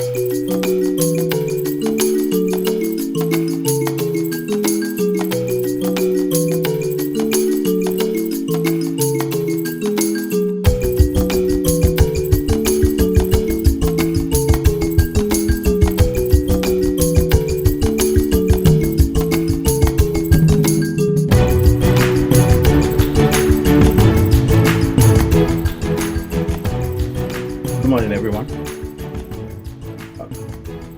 Good morning, everyone.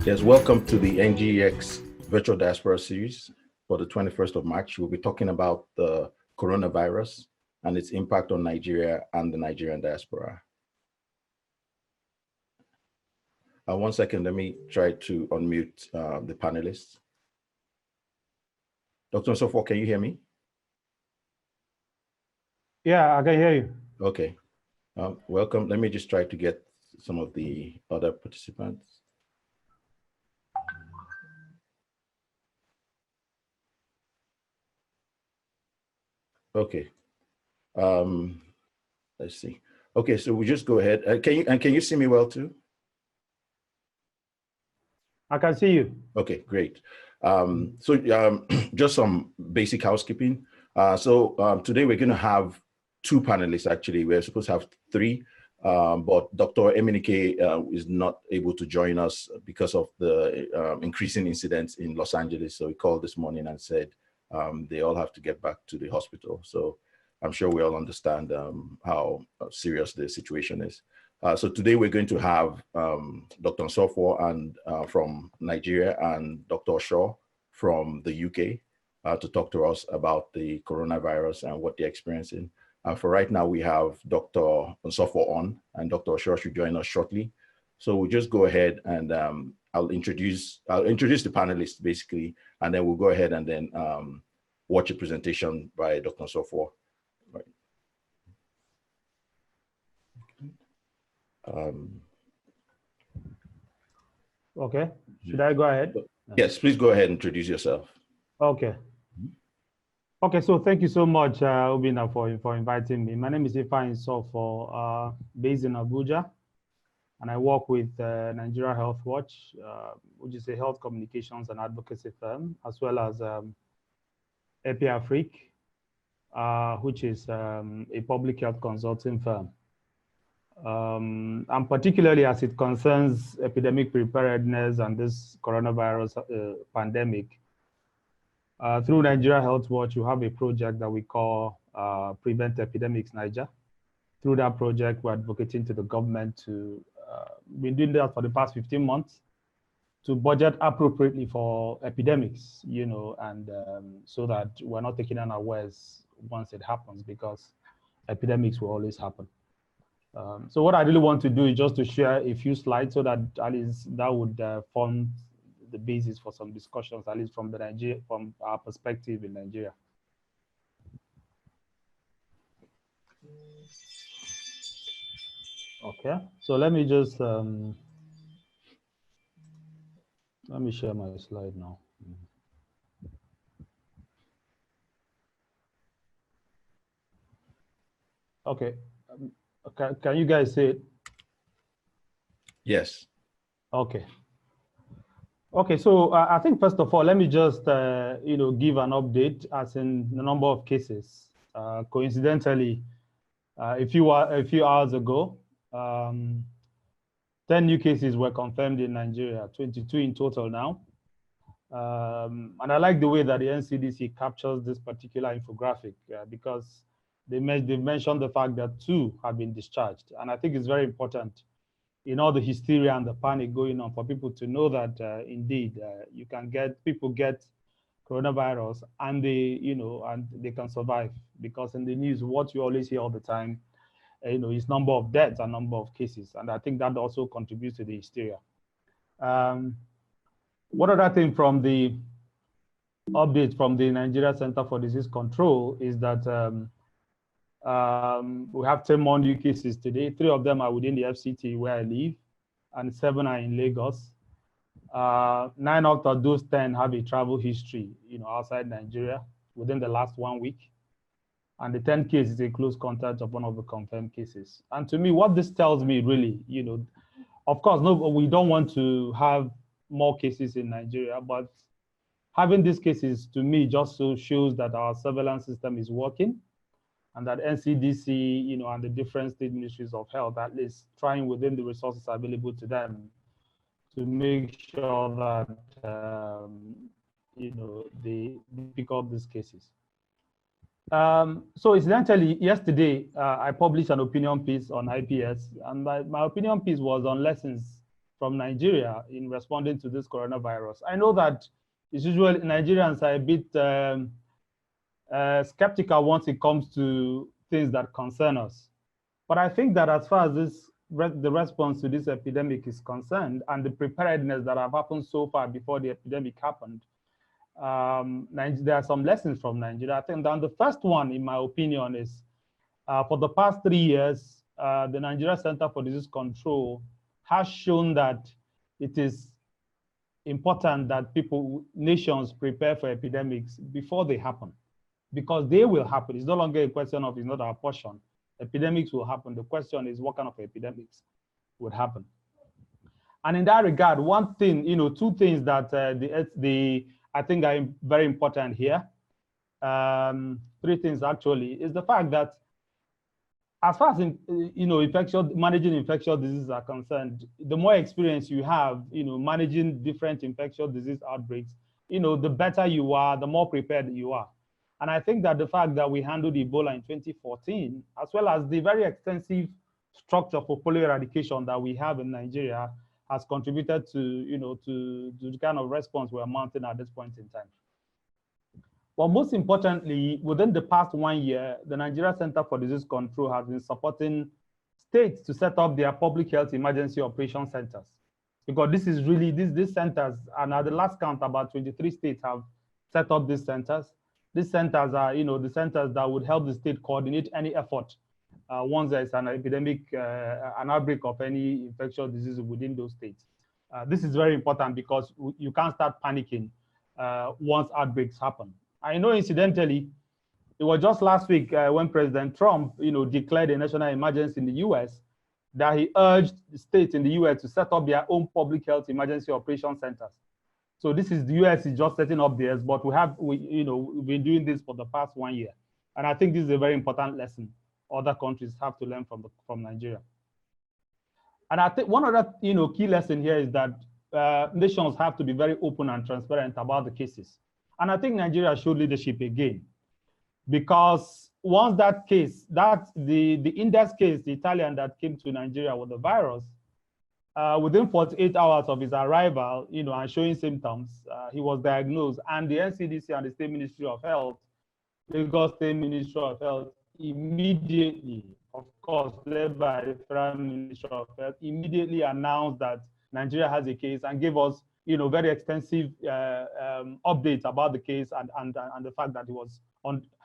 Yes, welcome to the NGX Virtual Diaspora Series for the 21st of March. We'll be talking about the coronavirus and its impact on Nigeria and the Nigerian diaspora. 1 second, let me try to unmute the panelists. Dr. Nsofo, can you hear me? Yeah, I can hear you. Okay, welcome. Let me just try to get some of the other participants. Okay, let's see. Okay, so we just go ahead. Can you see me well too? I can see you. Okay, great. Just some basic housekeeping. Today we're going to have two panelists. Actually, we're supposed to have three, but Dr. Emenike is not able to join us because of the increasing incidents in Los Angeles. So he called this morning and said they all have to get back to the hospital. So I'm sure we all understand how serious the situation is. So today we're going to have Dr. Nsofo and from Nigeria and Dr. Shaw from the UK to talk to us about the coronavirus and what they're experiencing. For right now, we have Dr. Nsofo on, and Dr. Shaw should join us shortly. So we'll just go ahead and I'll introduce the panelists basically, and then we'll go ahead and then watch a presentation by Dr. Nsofo. Right. Okay, should I go ahead? Yes, please go ahead and introduce yourself. Okay. Okay, so thank you so much, Obina, for inviting me. My name is Ifeanyi Nsofo, based in Abuja, and I work with Nigeria Health Watch, which is a health communications and advocacy firm, as well as EP Afrique, which is a public health consulting firm. And particularly as it concerns epidemic preparedness and this coronavirus pandemic, through Nigeria Health Watch, you have a project that we call Prevent Epidemics Niger. Through that project, we're advocating to the government to, been doing that for the past 15 months, to budget appropriately for epidemics, you know, and so that we're not taking unawares once it happens, because epidemics will always happen. So what I really want to do is just to share a few slides so that at least that would form the basis for some discussions, at least from from our perspective in Nigeria. Okay, so let me just let me share my slide now. Okay, can you guys see it? Yes. Okay. Okay, so I think first of all, let me just give an update as in the number of cases. Coincidentally, a few hours ago, 10 new cases were confirmed in Nigeria, 22 in total now. And I like the way that the NCDC captures this particular infographic because they mentioned the fact that 2 have been discharged. And I think it's very important in all the hysteria and the panic going on for people to know that indeed you can people get coronavirus and they can survive, because in the news what you always hear all the time is number of deaths and number of cases, and I think that also contributes to the hysteria. One other thing from the update from the Nigeria Center for Disease Control is that we have 10 more new cases today. 3 of them are within the FCT where I live, and 7 are in Lagos. 9 out of those 10 have a travel history, outside Nigeria within the last 1 week. And the 10th case is a close contact of one of the confirmed cases. And to me, what this tells me really, Of course, no, we don't want to have more cases in Nigeria, but having these cases to me just so shows that our surveillance system is working, and that NCDC, and the different state ministries of health, at least trying within the resources available to them to make sure that they pick up these cases. So incidentally, yesterday, I published an opinion piece on IPS, and my opinion piece was on lessons from Nigeria in responding to this coronavirus. I know that it's usually Nigerians are a bit skeptical once it comes to things that concern us. But I think that as far as the response to this epidemic is concerned, and the preparedness that have happened so far before the epidemic happened, there are some lessons from Nigeria. I think that the first one, in my opinion, is for the past 3 years, the Nigeria Center for Disease Control has shown that it is important that nations prepare for epidemics before they happen, because they will happen. It's no longer a question of it's not our portion. Epidemics will happen. The question is what kind of epidemics would happen. And in that regard, one thing, two things that I think are very important here, three things actually, is the fact that as far as managing infectious diseases are concerned, the more experience you have, managing different infectious disease outbreaks, the better you are, the more prepared you are. And I think that the fact that we handled Ebola in 2014, as well as the very extensive structure for polio eradication that we have in Nigeria, has contributed to, to the kind of response we're mounting at this point in time. But most importantly, within the past 1 year, the Nigeria Center for Disease Control has been supporting states to set up their public health emergency operation centers. Because this is really, these centers, and at the last count, about 23 states have set up these centers. These centers are, the centers that would help the state coordinate any effort once there's an epidemic, an outbreak of any infectious disease within those states. This is very important because you can't start panicking once outbreaks happen. I know, incidentally, it was just last week when President Trump, declared a national emergency in the US, that he urged the states in the US to set up their own public health emergency operation centers. So this is, the US is just setting up theirs, but we've been doing this for the past 1 year. And I think this is a very important lesson other countries have to learn from Nigeria. And I think one other, key lesson here is that nations have to be very open and transparent about the cases. And I think Nigeria showed leadership again, because once that case, the index case, the Italian that came to Nigeria with the virus, within 48 hours of his arrival, and showing symptoms, he was diagnosed, and the NCDC and the State Ministry of Health, Lagos State Ministry of Health, immediately, of course, led by the Federal Ministry of Health, immediately announced that Nigeria has a case and gave us, very extensive updates about the case and the fact that he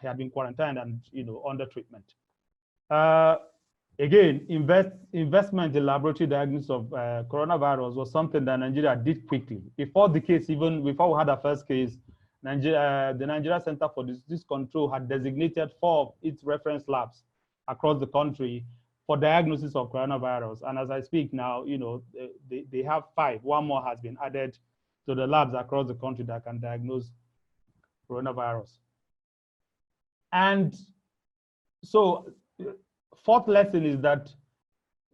had been quarantined and, under treatment. Again, investment in laboratory diagnosis of coronavirus was something that Nigeria did quickly. Before the case, even before we had our first case, the Nigeria Center for Disease Control had designated 4 of its reference labs across the country for diagnosis of coronavirus. And as I speak now, they have 5. 1 more has been added to the labs across the country that can diagnose coronavirus. And so, 4th lesson is that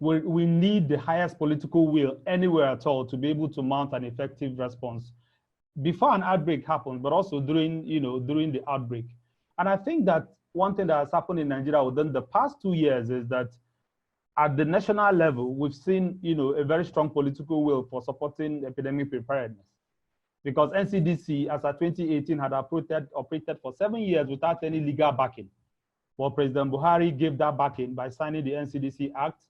we need the highest political will anywhere at all to be able to mount an effective response before an outbreak happens, but also during the outbreak. And I think that one thing that has happened in Nigeria within the past 2 years is that at the national level, we've seen a very strong political will for supporting epidemic preparedness. Because NCDC, as of 2018, had operated for 7 years without any legal backing. Well, President Buhari gave that backing by signing the NCDC Act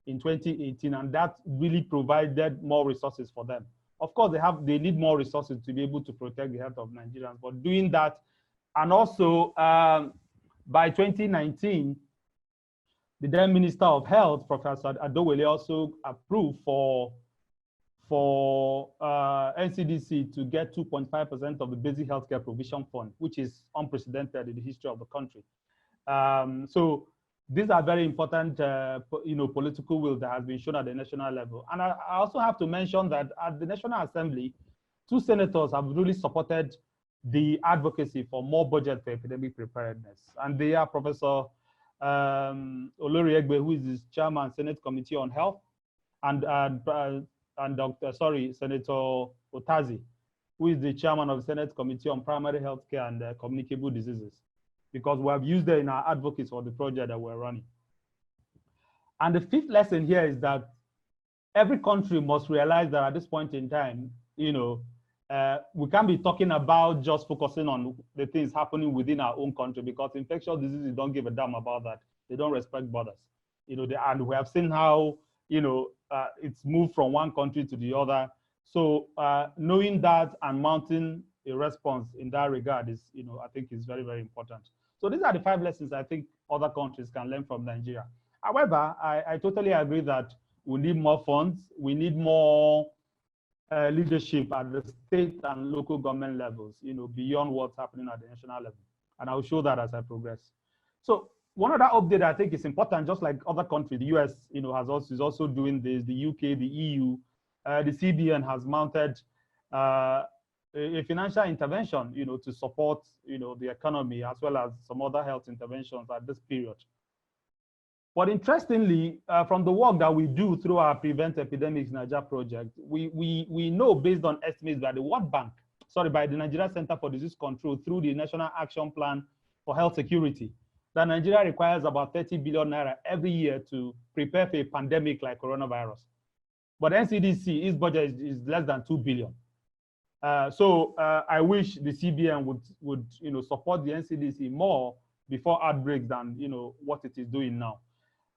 in 2018, and that really provided more resources for them. Of course, they need more resources to be able to protect the health of Nigerians, but doing that, and also by 2019, the then Minister of Health, Professor Adowale, also approved for NCDC to get 2.5% of the basic healthcare provision fund, which is unprecedented in the history of the country. So these are very important, political will that has been shown at the national level. And I also have to mention that at the National Assembly, 2 senators have really supported the advocacy for more budget for epidemic preparedness. And they are Professor Olori Egbe, who is the chairman, Senate Committee on Health, and Senator Otazi, who is the chairman of the Senate Committee on Primary Healthcare and Communicable Diseases, because we have used them in our advocacy for the project that we're running. And the 5th lesson here is that every country must realize that at this point in time, we can't be talking about just focusing on the things happening within our own country, because infectious diseases don't give a damn about that. They don't respect borders. And we have seen how, it's moved from one country to the other. So knowing that and mounting a response in that regard is, I think is very, very important. So these are the 5 lessons I think other countries can learn from Nigeria. However, I totally agree that we need more funds. We need more leadership at the state and local government levels, beyond what's happening at the national level. And I'll show that as I progress. So one other update I think is important, just like other countries, the US, is also doing this, the UK, the EU, the CBN has mounted a financial intervention, to support, the economy, as well as some other health interventions at this period. But interestingly, from the work that we do through our Prevent Epidemics Nigeria project, we know, based on estimates by the World Bank, by the Nigeria Center for Disease Control, through the National Action Plan for Health Security, that Nigeria requires about 30 billion naira every year to prepare for a pandemic like coronavirus. But NCDC, its budget is less than 2 billion. So I wish the CBN would support the NCDC more before outbreaks than what it is doing now.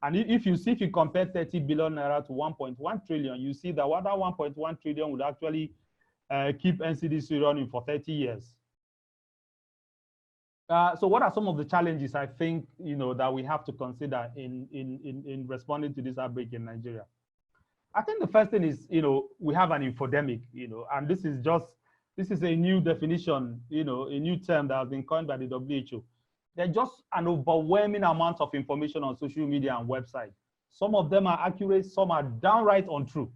And if you compare 30 billion naira to 1.1 trillion, you see that that 1.1 trillion would actually keep NCDC running for 30 years. So what are some of the challenges I think that we have to consider in responding to this outbreak in Nigeria? I think the first thing is, we have an infodemic, and this is a new definition, a new term that has been coined by the WHO. There's just an overwhelming amount of information on social media and websites. Some of them are accurate, some are downright untrue,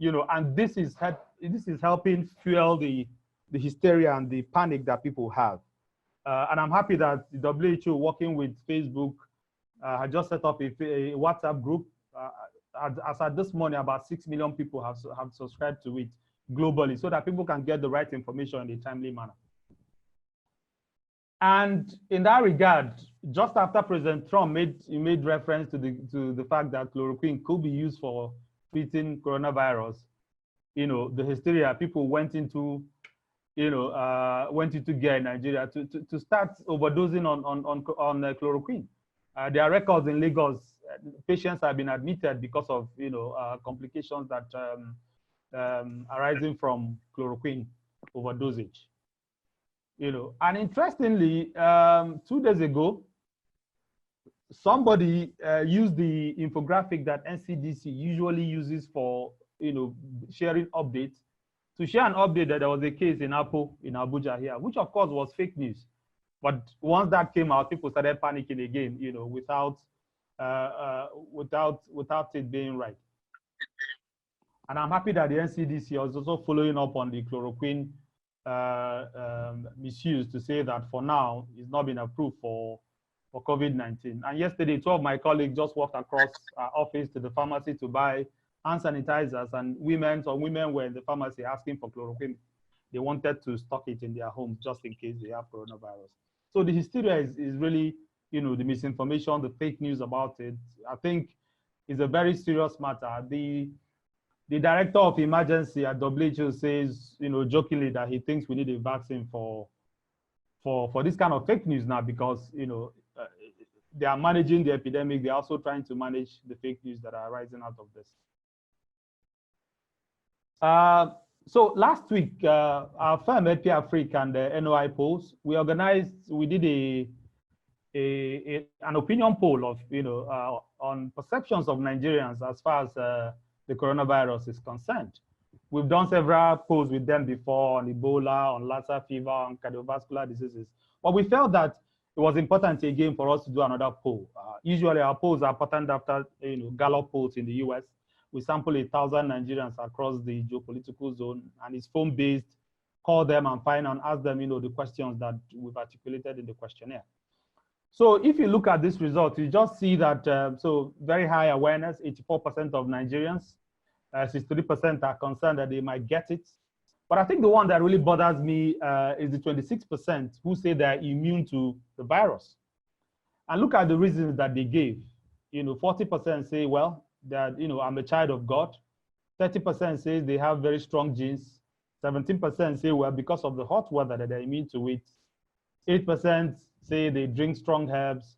and this is helping fuel the hysteria and the panic that people have. And I'm happy that the WHO, working with Facebook, had just set up a WhatsApp group. As at this morning, about 6 million people have subscribed to it globally, so that people can get the right information in a timely manner. And in that regard, just after President Trump made reference to the fact that chloroquine could be used for treating coronavirus, the hysteria, people went into gear in Nigeria to start overdosing on chloroquine. There are records in Lagos. Patients have been admitted because of complications that arising from chloroquine overdosage. And interestingly, 2 days ago, somebody used the infographic that NCDC usually uses for sharing updates, to share an update that there was a case in Apo in Abuja here, which of course was fake news. But once that came out, people started panicking again, without it being right. And I'm happy that the NCDC is also following up on the chloroquine misuse, to say that for now it's not been approved for COVID-19. And yesterday, 2 of my colleagues just walked across our office to the pharmacy to buy hand sanitizers, and women were in the pharmacy asking for chloroquine. They wanted to stock it in their homes just in case they have coronavirus. So the hysteria is really, the misinformation, the fake news about it, I think is a very serious matter. The director of emergency at WHO says, jokingly, that he thinks we need a vaccine for this kind of fake news now, because, they are managing the epidemic. They're also trying to manage the fake news that are rising out of this. So last week, our firm, LP Africa, and the NOI polls, we did an opinion poll of, on perceptions of Nigerians as far as the coronavirus is concerned. We've done several polls with them before on Ebola, on Lassa fever, on cardiovascular diseases. But we felt that it was important again for us to do another poll. Usually our polls are patterned after Gallup polls in the US. We sample 1,000 Nigerians across the geopolitical zone, and it's phone-based. Call them and find and ask them, the questions that we've articulated in the questionnaire. So if you look at this result, you just see that, so very high awareness, 84% of Nigerians, 63% are concerned that they might get it. But I think the one that really bothers me is the 26% who say they're immune to the virus. And look at the reasons that they gave. 40% say, well, that, I'm a child of God. 30% say they have very strong genes. 17% say, well, because of the hot weather that they're immune to it. 8% say they drink strong herbs.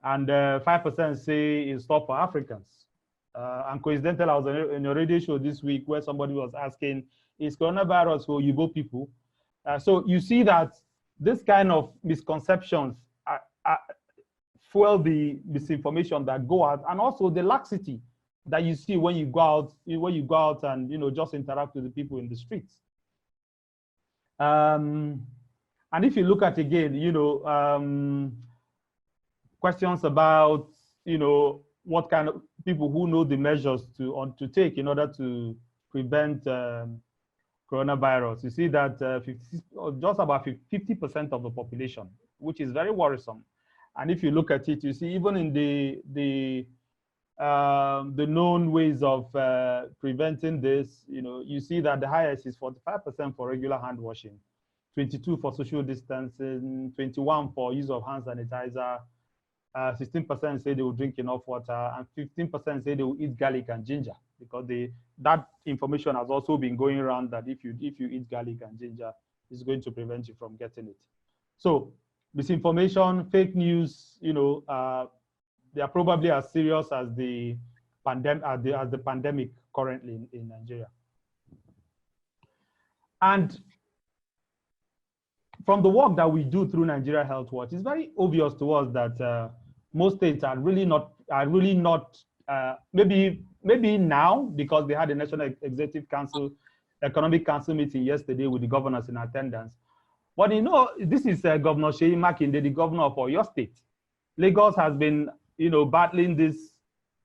And 5% say it's tough for Africans. And coincidentally, I was in a radio show this week where somebody was asking, is coronavirus for Igbo people? So you see that this kind of misconceptions fuel the misinformation that go out, and also the laxity that you see when you go out and just interact with the people in the streets. And if you look at again, questions about what kind of people who know the measures to take in order to prevent coronavirus, you see that just about 50% of the population, which is very worrisome. And if you look at it, you see even in the known ways of preventing this, you see that the highest is 45% for regular hand washing, 22% for social distancing, 21% for use of hand sanitizer, 16% say they will drink enough water, and 15% say they will eat garlic and ginger, because that information has also been going around that if you eat garlic and ginger, it's going to prevent you from getting it. So misinformation, fake news, they are probably as serious as the pandemic currently in Nigeria. And from the work that we do through Nigeria Health Watch, it's very obvious to us that most states are really not. Maybe now, because they had a National Executive Council, Economic Council meeting yesterday with the governors in attendance. But this is Governor Seyi Makinde, the governor of Oyo State. Lagos has been, battling this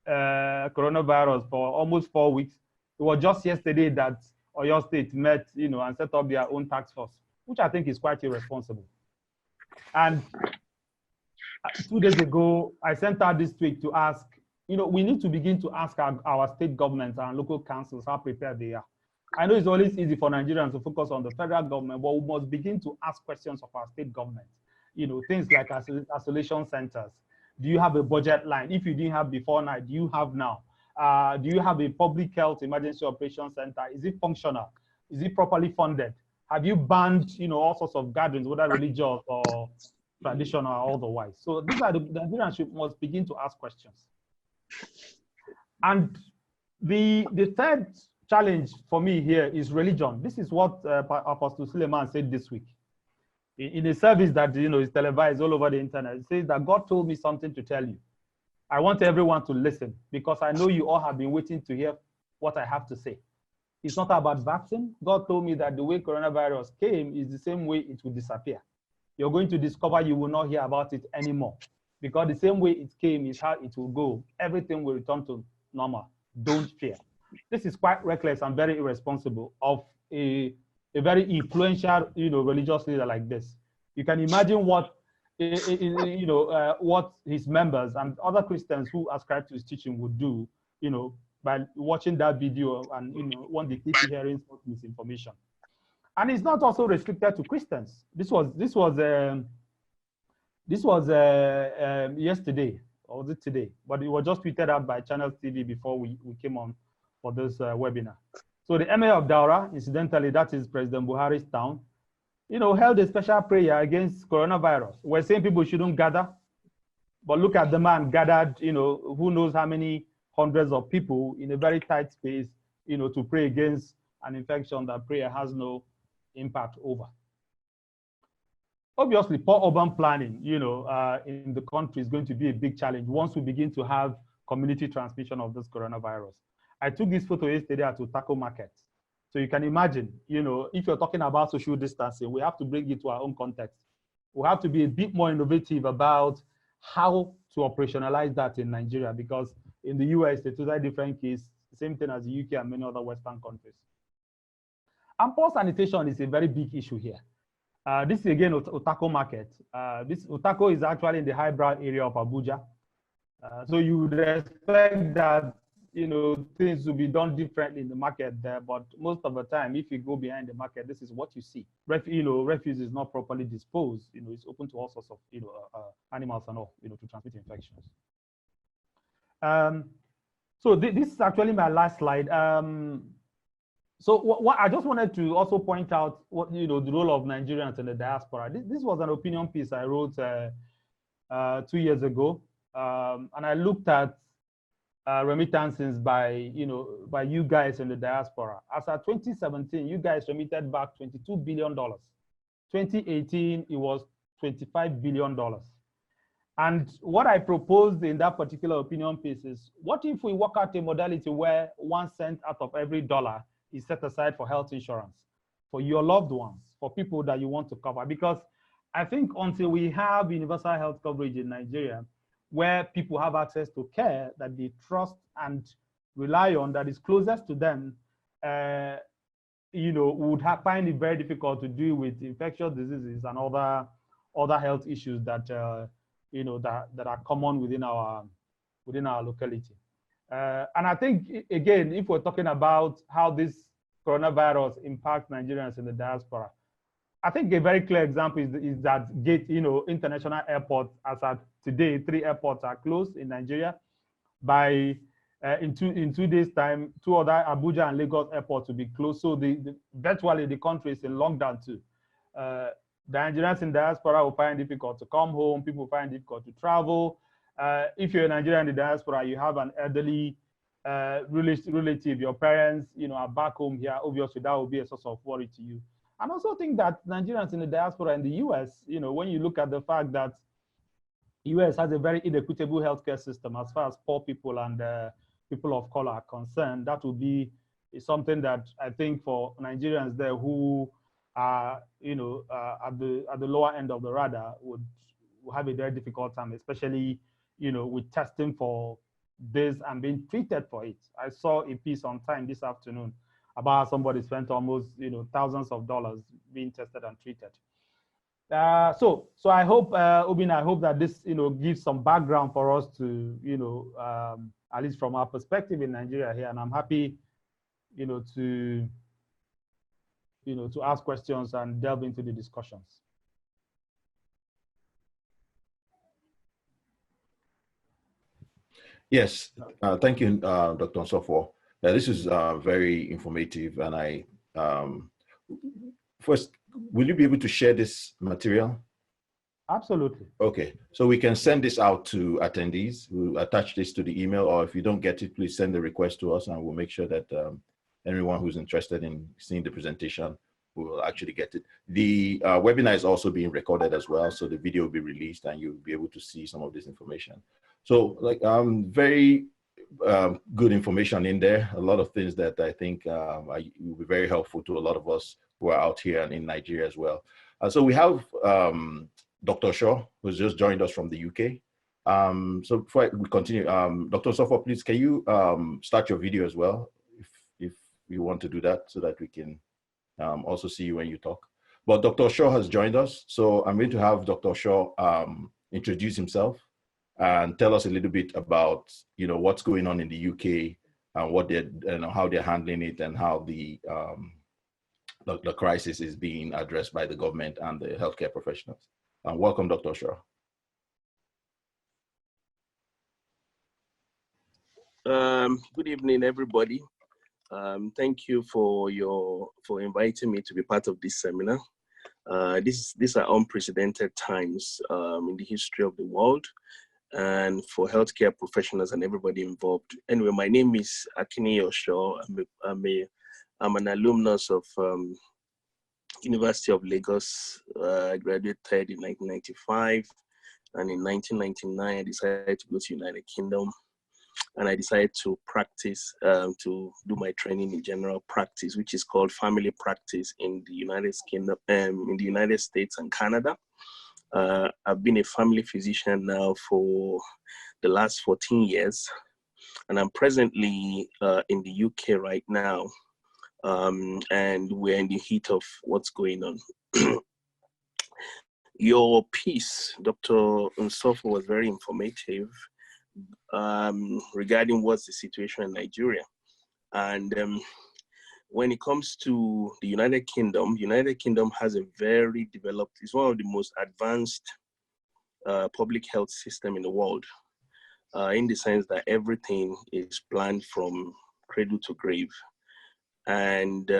coronavirus for almost 4 weeks. It was just yesterday that Oyo State met, and set up their own task force, which I think is quite irresponsible. And 2 days ago, I sent out this tweet to ask, we need to begin to ask our state governments and local councils how prepared they are. I know it's always easy for Nigerians to focus on the federal government, but we must begin to ask questions of our state government. Things like isolation centers. Do you have a budget line? If you didn't have before now, do you have now? Do you have a public health emergency operations center? Is it functional? Is it properly funded? Have you banned, all sorts of gatherings, whether religious or traditional or otherwise? So these are the Nigerians must begin to ask questions. And the third challenge for me here is religion. This is what Apostle Suleiman said this week in a service that is televised all over the internet. It says that God told me something to tell you. I want everyone to listen, because I know you all have been waiting to hear what I have to say. It's not about vaccine. God told me that the way coronavirus came is the same way it will disappear. You're going to discover you will not hear about it anymore, because the same way it came is how it will go. Everything will return to normal. Don't fear. This is quite reckless and very irresponsible of a very influential, religious leader like this. You can imagine what, what his members and other Christians who ascribe to his teaching would do, by watching that video and, when they keep hearing misinformation. And it's not also restricted to Christians. This was yesterday, or was it today? But it was just tweeted out by Channel TV before we came on for this webinar. So the Emir of Daura, incidentally, that is President Buhari's town, held a special prayer against coronavirus. We're saying people shouldn't gather, but look at the man gathered, who knows how many hundreds of people in a very tight space, to pray against an infection that prayer has no impact over. Obviously, poor urban planning, in the country is going to be a big challenge once we begin to have community transmission of this coronavirus. I took this photo yesterday at Utako Market. So you can imagine, if you're talking about social distancing, we have to bring it to our own context. we have to be a bit more innovative about how to operationalize that in Nigeria, because in the US, it's a totally different case, same thing as the UK and many other Western countries. And poor sanitation is a very big issue here. This is again Utako market. This Utako is actually in the highbrow area of Abuja. So you would expect that, you know, things will be done differently in the market there, but most of the time, if you go behind the market, this is what you see. Refuse is not properly disposed. You know, it's open to all sorts of, you know, animals and all, you know, to transmit infections. So this is actually my last slide. So what I just wanted to also point out, what, you know, the role of Nigerians in the diaspora. This was an opinion piece I wrote 2 years ago, and I looked at remittances by you guys in the diaspora. As of 2017, you guys remitted back $22 billion. 2018, it was $25 billion. And what I proposed in that particular opinion piece is, what if we work out a modality where 1 cent out of every dollar is set aside for health insurance, for your loved ones, for people that you want to cover? Because I think until we have universal health coverage in Nigeria, where people have access to care that they trust and rely on, that is closest to them, you know, would find it very difficult to deal with infectious diseases and other health issues that you know, that are common within our locality. And I think, again, if we're talking about how this coronavirus impacts Nigerians in the diaspora, I think a very clear example is that international airport, as at today, 3 airports are closed in Nigeria. By in 2 days' time, 2 other Abuja and Lagos airports will be closed. So virtually the country is in lockdown too. The Nigerians in diaspora will find it difficult to come home. People find it difficult to travel. If you're a Nigerian in the diaspora, you have an elderly relative, your parents, you know, are back home here. Obviously, that will be a source of worry to you. And also think that Nigerians in the diaspora in the US, you know, when you look at the fact that US has a very inequitable healthcare system as far as poor people and people of color are concerned, that would be something that I think for Nigerians there who are, you know, at the lower end of the radar would have a very difficult time, especially, you know, with testing for this and being treated for it. I saw a piece on Time this afternoon about how somebody spent almost, you know, thousands of dollars being tested and treated. So I hope, Obin, I hope that this, you know, gives some background for us to, you know, at least from our perspective in Nigeria here. And I'm happy, you know, to ask questions and delve into the discussions. Yes, thank you, Dr. Nsofo. This is very informative, and I first, will you be able to share this material? Absolutely. Okay, so we can send this out to attendees. We'll attach this to the email, or if you don't get it, please send the request to us, and we'll make sure that anyone who's interested in seeing the presentation will actually get it. The webinar is also being recorded as well, so the video will be released, and you'll be able to see some of this information. So, like, very good information in there. A lot of things that I think will be very helpful to a lot of us who are out here and in Nigeria as well. So we have Dr. Shaw, who's just joined us from the UK. So before we continue, Dr. Nsofo, please, can you start your video as well, if you want to do that, so that we can also see you when you talk. But Dr. Shaw has joined us, so I'm going to have Dr. Shaw introduce himself and tell us a little bit about, you know, what's going on in the UK and what they're, you know, how they're handling it, and how the crisis is being addressed by the government and the healthcare professionals. Welcome, Dr. Shaw. Good evening, everybody. Thank you for inviting me to be part of this seminar. These are unprecedented times in the history of the world, and for healthcare professionals and everybody involved. Anyway, my name is Akini Osho. I'm an alumnus of University of Lagos. I graduated in 1995, and in 1999, I decided to go to United Kingdom, and I decided to practice, to do my training in general practice, which is called family practice in the United Kingdom, in the United States and Canada. I've been a family physician now for the last 14 years, and I'm presently in the UK right now, and we're in the heat of what's going on. Your piece, Dr. Nsofo, was very informative regarding what's the situation in Nigeria. And when it comes to the United Kingdom has a very developed, it's one of the most advanced public health system in the world, in the sense that everything is planned from cradle to grave. And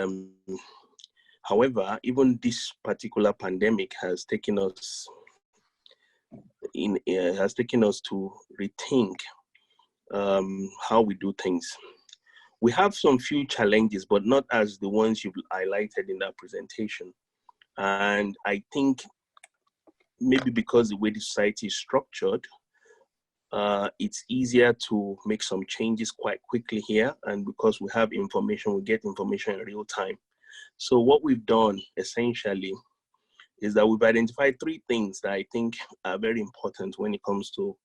however, even this particular pandemic has taken us to rethink how we do things. We have some few challenges, but not as the ones you've highlighted in that presentation. And I think maybe because the way the society is structured, it's easier to make some changes quite quickly here. And because we have information, we get information in real time. So what we've done essentially is that we've identified 3 things that I think are very important when it comes to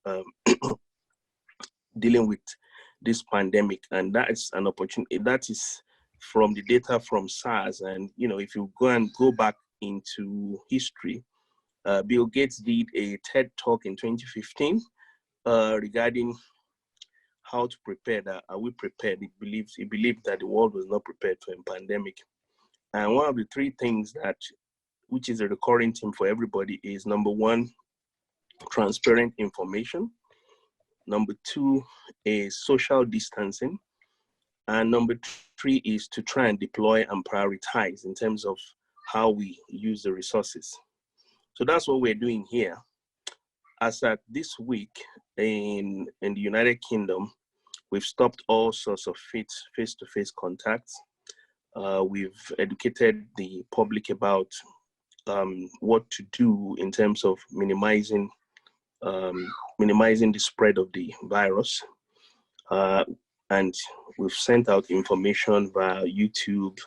dealing with this pandemic. And that is an opportunity, that is from the data from SARS. And, you know, if you go back into history, Bill Gates did a TED talk in 2015 regarding how to prepare. That are we prepared? He believed that the world was not prepared for a pandemic. And one of the 3 things which is a recurring theme for everybody, is number 1, transparent information. Number 2 is social distancing. And number 3 is to try and deploy and prioritize in terms of how we use the resources. So that's what we're doing here. As at this week in the United Kingdom, we've stopped all sorts of face-to-face contacts. We've educated the public about what to do in terms of minimizing the spread of the virus. And we've sent out information via YouTube.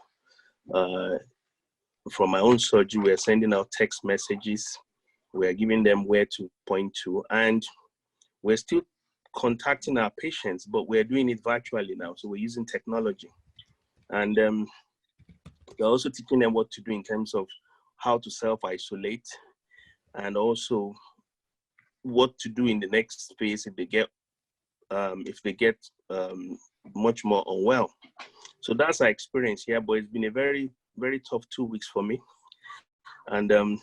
From my own surgery, we're sending out text messages. We're giving them where to point to. And we're still contacting our patients, but we're doing it virtually now. So we're using technology. And we're also teaching them what to do in terms of how to self-isolate, and also what to do in the next phase if they get much more unwell. So that's our experience here, but it's been a very, very tough 2 weeks for me. And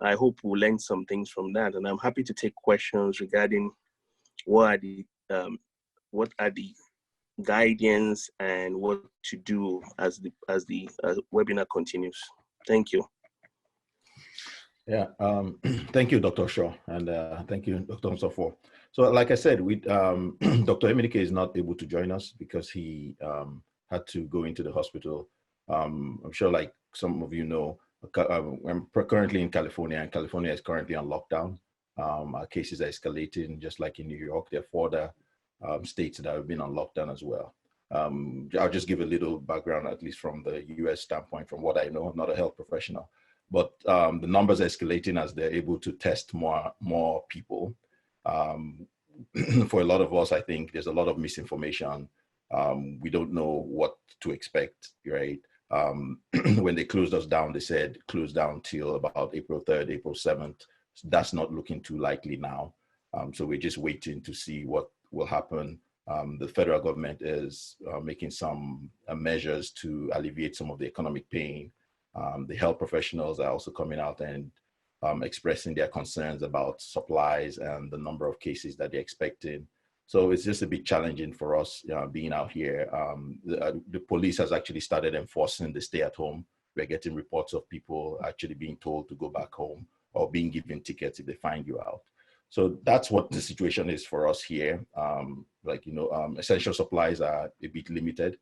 I hope we'll learn some things from that. And I'm happy to take questions regarding what are the guidance and what to do as the webinar continues. Thank you. Yeah, thank you, Dr. Shaw, and thank you, Dr. Nsofo. So like I said, Dr. Emenike is not able to join us because he had to go into the hospital. I'm sure, like some of you know, I'm currently in California, and California is currently on lockdown. Our cases are escalating, just like in New York. There are 4 other states that have been on lockdown as well. I'll just give a little background, at least from the US standpoint, from what I know. I'm not a health professional. But the numbers are escalating as they're able to test more people. For a lot of us, I think there's a lot of misinformation. We don't know what to expect, right? When they closed us down, they said close down till about April 3rd, April 7th. So that's not looking too likely now. So we're just waiting to see what will happen. The federal government is making some measures to alleviate some of the economic pain. The health professionals are also coming out and expressing their concerns about supplies and the number of cases that they're expecting. So it's just a bit challenging for us being out here. The police has actually started enforcing the stay at home. We're getting reports of people actually being told to go back home or being given tickets if they find you out. So that's what the situation is for us here. Essential supplies are a bit limited.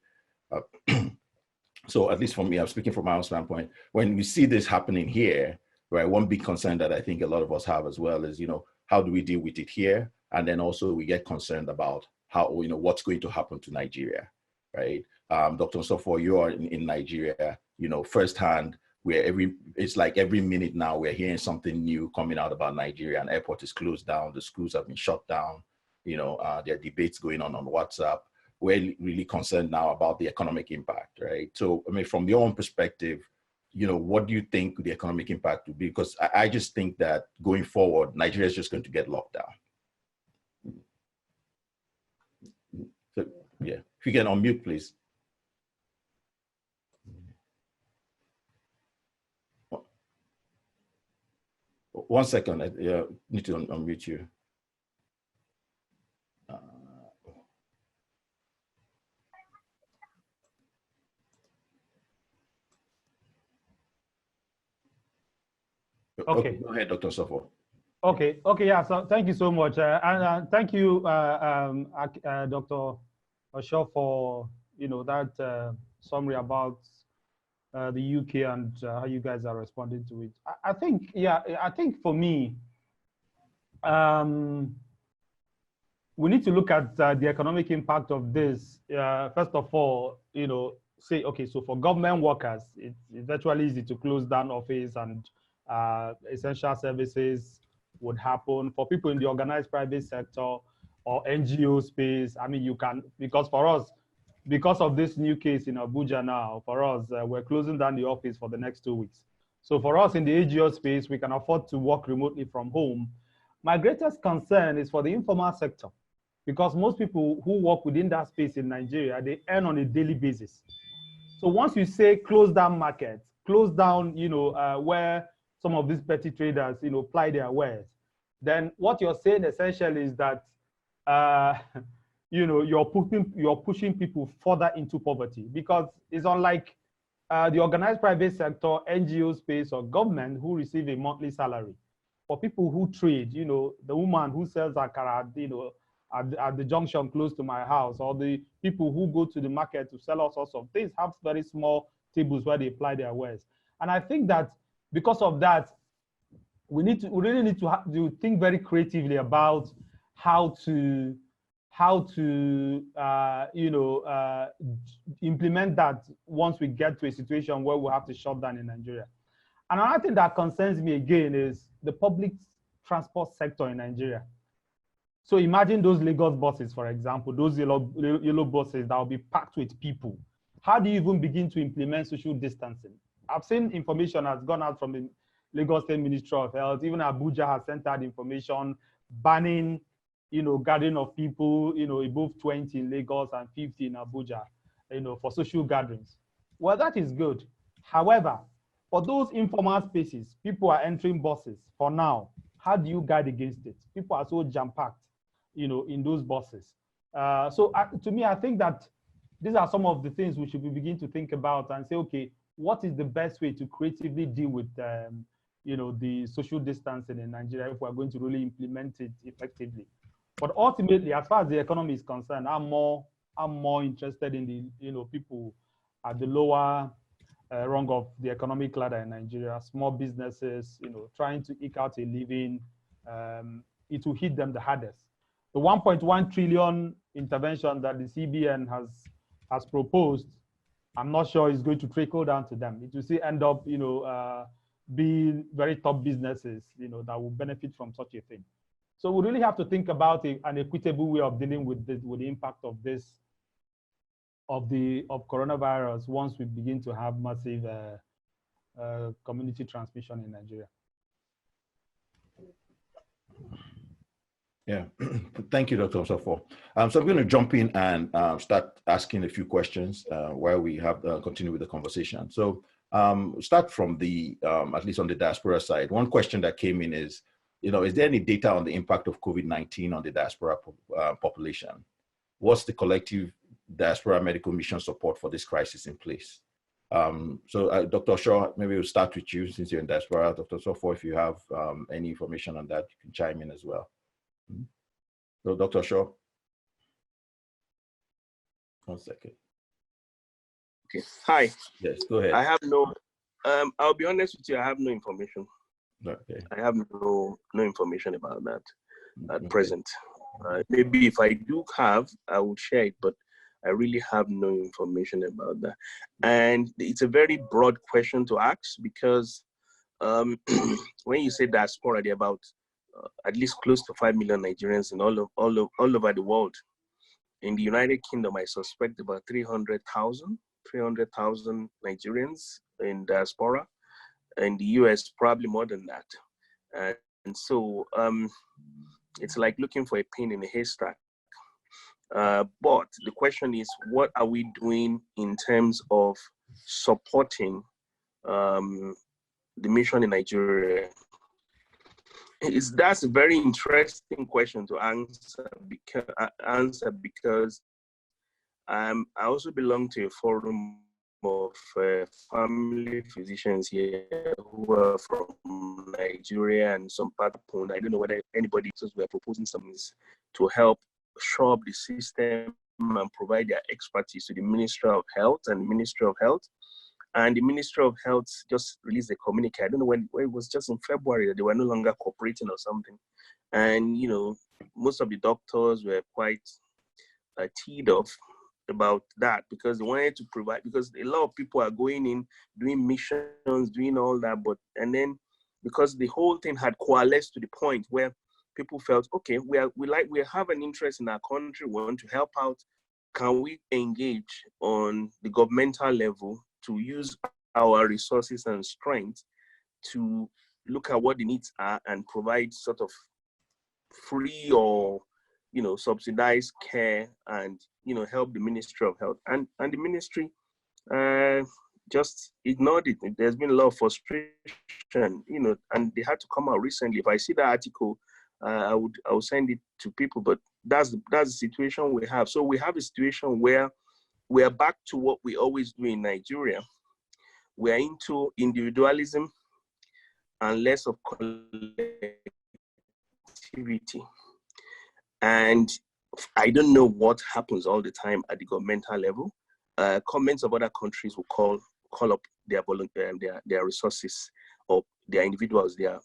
So at least for me, I'm speaking from my own standpoint, when we see this happening here, right, one big concern that I think a lot of us have as well is, how do we deal with it here? And then also we get concerned about how, what's going to happen to Nigeria, right? Dr. Nsofo, you are in Nigeria, firsthand, it's like every minute now we're hearing something new coming out about Nigeria. An airport is closed down, the schools have been shut down, there are debates going on WhatsApp. We're really concerned now about the economic impact, right? So, I mean, from your own perspective, what do you think the economic impact would be? Because I just think that going forward, Nigeria is just going to get locked down. So, yeah, if you can unmute, please. One second, I need to unmute you. Okay, go ahead, Dr. Sofo. Okay, yeah, so thank you so much. And thank you, Dr. Osho, for, that summary about the UK and how you guys are responding to it. I think for me, we need to look at the economic impact of this. First of all, say, okay, so for government workers, it's virtually easy to close down office and essential services would happen. For people in the organized private sector or NGO space, I mean, you can, because for us, because of this new case in Abuja now, for us, we're closing down the office for the next 2 weeks. So for us in the AGO space, we can afford to work remotely from home. My greatest concern is for the informal sector, because most people who work within that space in Nigeria, they earn on a daily basis. So once you say close down markets, close down, where some of these petty traders, ply their wares, then what you're saying essentially is that, you're pushing people further into poverty, because it's unlike the organized private sector, NGO space, or government who receive a monthly salary. For people who trade, the woman who sells akara, at the junction close to my house, or the people who go to the market to sell all sorts of things have very small tables where they apply their wares. And I think that because of that, we really need to think very creatively about how to implement that once we get to a situation where we have to shut down in Nigeria. And another thing that concerns me again is the public transport sector in Nigeria. So imagine those Lagos buses, for example, those yellow buses that will be packed with people. How do you even begin to implement social distancing? I've seen information has gone out from the Lagos State Ministry of Health. Even Abuja has sent out information banning, gathering of people, above 20 in Lagos and 50 in Abuja, for social gatherings. Well, that is good. However, for those informal spaces, people are entering buses for now. How do you guard against it? People are so jam-packed, in those buses. So to me, I think that these are some of the things we should begin to think about and say, okay, what is the best way to creatively deal with, the social distancing in Nigeria if we're going to really implement it effectively? But ultimately, as far as the economy is concerned, I'm more interested in the, people at the lower rung of the economic ladder in Nigeria, small businesses, trying to eke out a living. It will hit them the hardest. The 1.1 trillion intervention that the CBN has proposed, I'm not sure it's going to trickle down to them. It will still end up, being very top businesses, that will benefit from such a thing. So we really have to think about an equitable way of dealing with the impact of this, of coronavirus, once we begin to have massive community transmission in Nigeria. Yeah, thank you, Dr. Osofo. So I'm going to jump in and start asking a few questions while we have continue with the conversation. So start from the, at least on the diaspora side. One question that came in is, is there any data on the impact of COVID-19 on the diaspora population? What's the collective diaspora medical mission support for this crisis in place? So Dr. Shaw, maybe we'll start with you since you're in diaspora. Dr. Sofo, if you have any information on that, you can chime in as well. So Dr. Shaw. 1 second. Okay. Hi. Yes, go ahead. I have no, I'll be honest with you, I have no information. Okay. I have no information about that at present. Maybe if I do have, I will share it, but I really have no information about that. And it's a very broad question to ask because when you say diaspora, there are about at least close to 5 million Nigerians in all over the world. In the United Kingdom, I suspect about 300,000 Nigerians in diaspora. In the US, probably more than that. And so it's like looking for a pin in a haystack. But the question is, what are we doing in terms of supporting the mission in Nigeria? That's a very interesting question to answer because I also belong to a forum of family physicians here who are from Nigeria and some part of Poland. I don't know whether anybody else were proposing some things to help shore up the system and provide their expertise to the Ministry of Health and the Ministry of Health. And the Ministry of Health just released a communique. I don't know when it was, just in February, that they were no longer cooperating or something. And, you know, most of the doctors were quite teed off about that because they wanted to provide, because a lot of people are going in, doing missions, doing all that, and then because the whole thing had coalesced to the point where people felt, okay, we have an interest in our country, we want to help out. Can we engage on the governmental level to use our resources and strength to look at what the needs are and provide sort of free or, you know, subsidized care and, you know, help the Ministry of Health. And the ministry just ignored it. There's been a lot of frustration, you know, and they had to come out recently. If I see that article, I would send it to people, but that's the situation we have. So we have a situation where we are back to what we always do in Nigeria. We are into individualism and less of collectivity. And I don't know what happens all the time at the governmental level. Governments of other countries will call up their resources or their individuals, their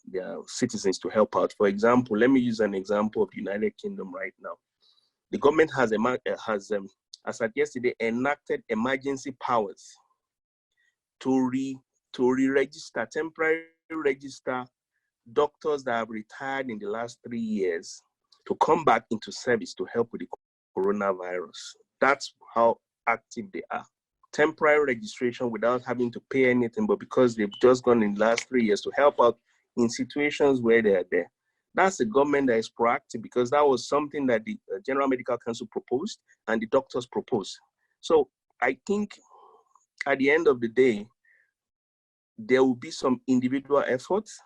citizens to help out. For example, let me use an example of the United Kingdom right now. The government has as at yesterday, enacted emergency powers to re-register, temporarily register doctors that have retired in the last 3 years to come back into service to help with the coronavirus. That's how active they are. Temporary registration without having to pay anything, but because they've just gone in the last 3 years to help out in situations where they are there. That's a government that is proactive, because that was something that the General Medical Council proposed and the doctors proposed. So I think at the end of the day, there will be some individual efforts,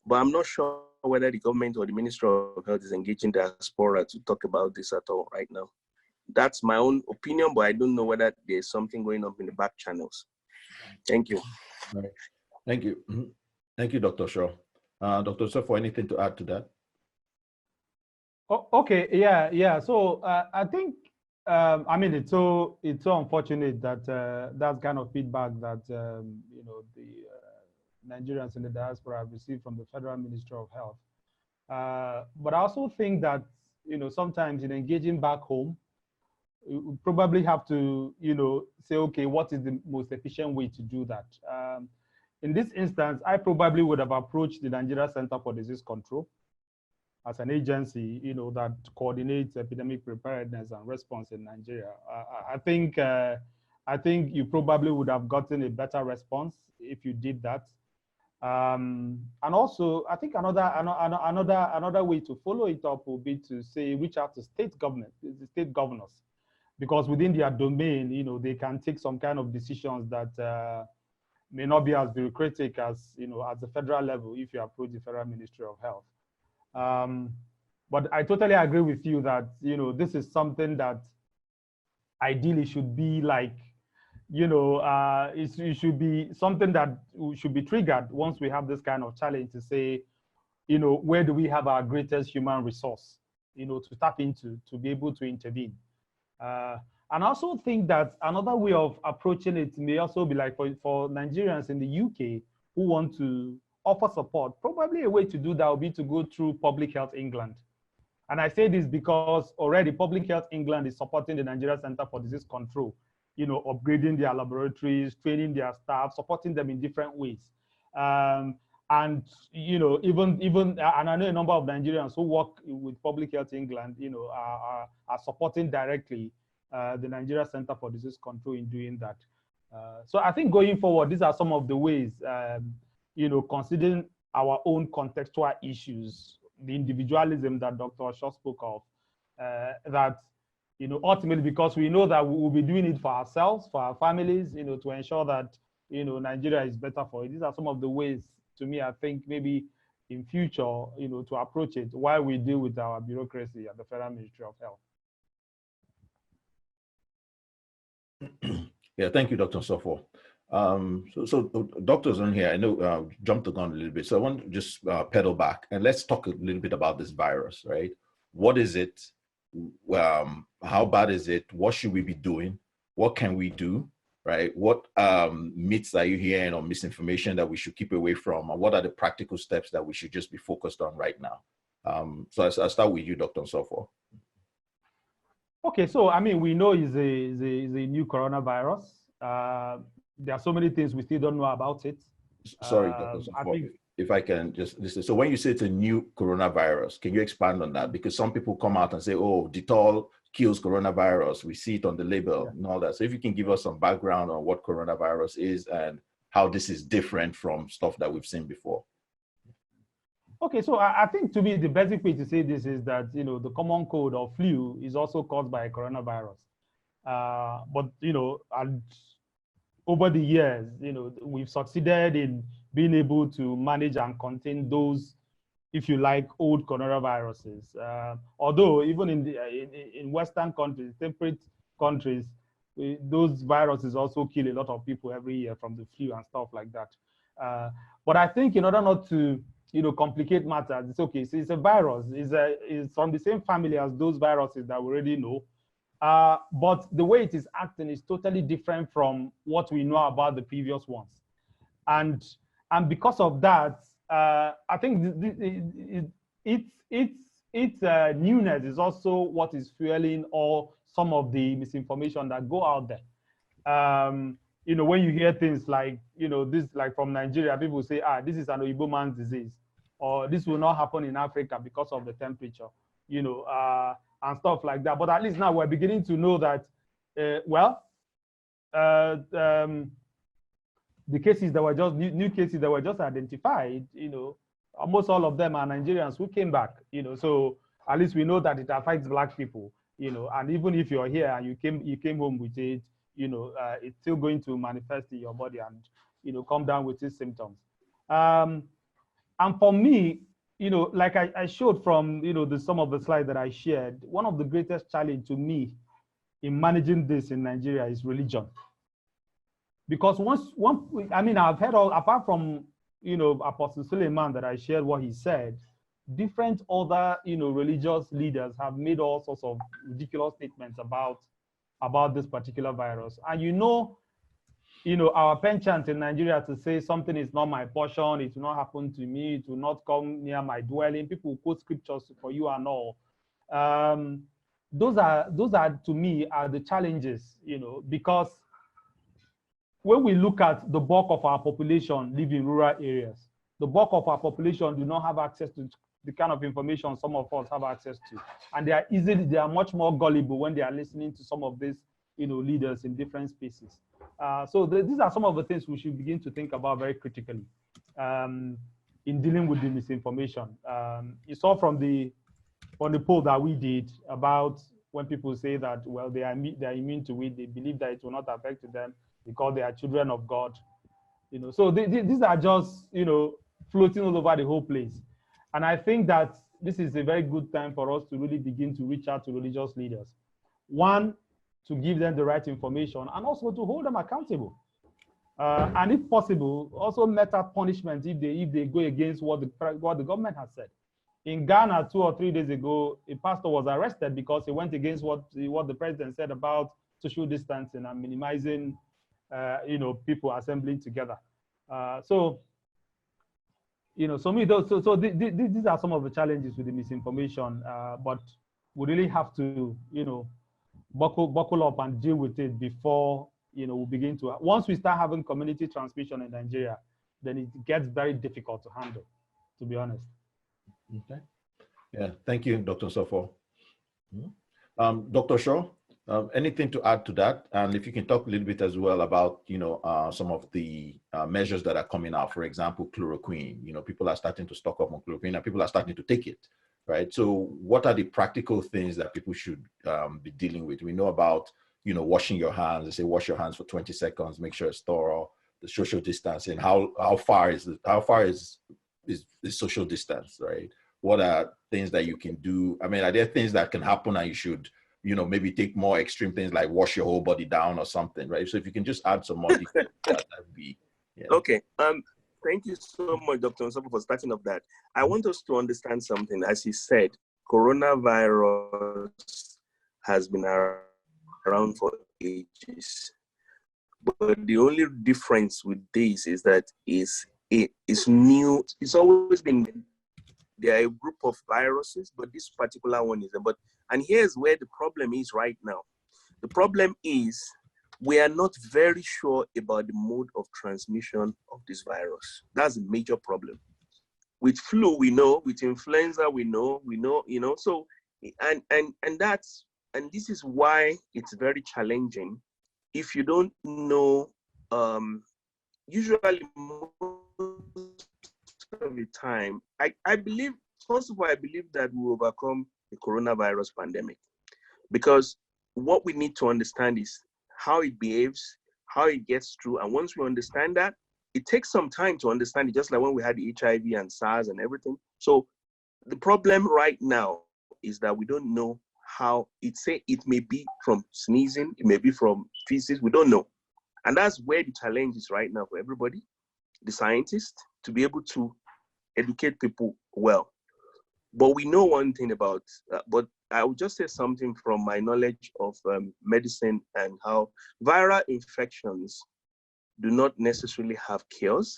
but I'm not sure whether the government or the Ministry of Health is engaging diaspora to talk about this at all right now. That's my own opinion, but I don't know whether there's something going on in the back channels. Thank you. All right. Thank you. Thank you, Dr. Shaw. Dr. Sefo, anything to add to that? Oh, okay, yeah. So I think, I mean, it's so unfortunate that that kind of feedback that you know, the Nigerians in the diaspora have received from the Federal Ministry of Health. But I also think that, you know, sometimes in engaging back home, we probably have to, you know, say, okay, what is the most efficient way to do that? In this instance, I probably would have approached the Nigeria Center for Disease Control as an agency, you know, that coordinates epidemic preparedness and response in Nigeria. I think you probably would have gotten a better response if you did that. And also, I think another way to follow it up will be to say, reach out to state governors, because within their domain, you know, they can take some kind of decisions that may not be as bureaucratic as, you know, at the federal level if you approach the Federal Ministry of Health. But I totally agree with you that, you know, this is something that ideally should be like, you know, it should be something that should be triggered once we have this kind of challenge to say, you know, where do we have our greatest human resource, you know, to tap into, to be able to intervene. And I also think that another way of approaching it may also be like for Nigerians in the UK who want to offer support, probably a way to do that would be to go through Public Health England. And I say this because already Public Health England is supporting the Nigeria Center for Disease Control, upgrading their laboratories, training their staff, supporting them in different ways. And even and I know a number of Nigerians who work with Public Health England, are supporting directly the Nigeria Center for Disease Control in doing that. So I think going forward, these are some of the ways, considering our own contextual issues, the individualism that Dr. Shaw spoke of, that ultimately, because we know that we will be doing it for ourselves, for our families, to ensure that Nigeria is better for it. These are some of the ways, to me, I think maybe in future, to approach it while we deal with our bureaucracy at the Federal Ministry of Health. Yeah, thank you, Dr. Sofo. So doctors on here, I know jumped the gun a little bit, so I want to just pedal back and let's talk a little bit about this virus, right? What is it? How bad is it? What should we be doing? What can we do, right? What myths are you hearing or misinformation that we should keep away from? And what are the practical steps that we should just be focused on right now? So I'll start with you, Dr. Sofo. Okay, so I mean, we know it's a new coronavirus. There are so many things we still don't know about it. Sorry, Dr. Sofo, if I can just listen. So when you say it's a new coronavirus, can you expand on that? Because some people come out and say, oh, Dettol kills coronavirus. We see it on the label and all that. So if you can give us some background on what coronavirus is and how this is different from stuff that we've seen before. Okay, so I think to me, the basic way to say this is that, the common cold or flu is also caused by a coronavirus. But, and over the years, we've succeeded in being able to manage and contain those, if you like, old coronaviruses. Although even in Western countries, temperate countries, those viruses also kill a lot of people every year from the flu and stuff like that. But I think in order not to complicate matters, it's okay. So it's a virus. It's from the same family as those viruses that we already know. But the way it is acting is totally different from what we know about the previous ones. And because of that, I think its newness is also what is fueling all some of the misinformation that go out there. When you hear things like, this, like from Nigeria, people say, this is an Oyibo man's disease, or this will not happen in Africa because of the temperature, and stuff like that. But at least now we're beginning to know that, the cases that were just, new cases that were just identified, almost all of them are Nigerians who came back, so at least we know that it affects Black people, and even if you're here and you came home with it, it's still going to manifest in your body and, come down with its symptoms. And for me, like I showed from, some of the slides that I shared, one of the greatest challenge to me in managing this in Nigeria is religion. Because I've heard all, apart from, Apostle Suleiman that I shared what he said, different other, religious leaders have made all sorts of ridiculous statements about this particular virus. And our penchant in Nigeria to say something is not my portion, it will not happen to me, it will not come near my dwelling. People quote scriptures for you and all. Those are to me are the challenges, because when we look at the bulk of our population live in rural areas, the bulk of our population do not have access to the kind of information some of us have access to. And they are much more gullible when they are listening to some of these, leaders in different spaces. So these are some of the things we should begin to think about very critically in dealing with the misinformation. You saw from the poll that we did about when people say that, well, they are immune to it, they believe that it will not affect them because they are children of God. So these are just, floating all over the whole place. And I think that this is a very good time for us to really begin to reach out to religious leaders. One, to give them the right information, and also to hold them accountable. And if possible, also meta punishment if they go against what the government has said. In Ghana, 2 or 3 days ago, a pastor was arrested because he went against what the president said about social distancing and minimizing, people assembling together. So, these are some of the challenges with the misinformation, but we really have to, buckle up and deal with it before, we begin to, once we start having community transmission in Nigeria, then it gets very difficult to handle, to be honest. Okay. Yeah, thank you, Dr. Sofo. Dr. Shaw, anything to add to that? And if you can talk a little bit as well about, some of the measures that are coming out, for example, chloroquine. People are starting to stock up on chloroquine and people are starting to take it, right? So what are the practical things that people should be dealing with? We know about, washing your hands. They say wash your hands for 20 seconds, make sure it's thorough, the social distancing. How far is the social distance, right? What are things that you can do? I mean, are there things that can happen and you should, maybe take more extreme things like wash your whole body down or something, right? So if you can just add some more details, that would be, yeah. Okay. Thank you so much, Dr. Nsopo, for starting off that. I want us to understand something. As he said, coronavirus has been around for ages. But the only difference with this is that it's new. It's always been, there are a group of viruses, but this particular one is, and here's where the problem is right now. The problem is we are not very sure about the mode of transmission of this virus. That's a major problem. With flu, we know. With influenza, we know. So, and this is why it's very challenging. If you don't know, usually most of the time, I believe, first of all, I believe that we will overcome the coronavirus pandemic, because what we need to understand is how it behaves, how it gets through. And once we understand that, it takes some time to understand it, just like when we had the HIV and SARS and everything. So the problem right now is that we don't know how it may be from sneezing, it may be from feces, we don't know. And that's where the challenge is right now for everybody, the scientists, to be able to educate people well. But we know one thing about, but I will just say something from my knowledge of medicine and how viral infections do not necessarily have cures,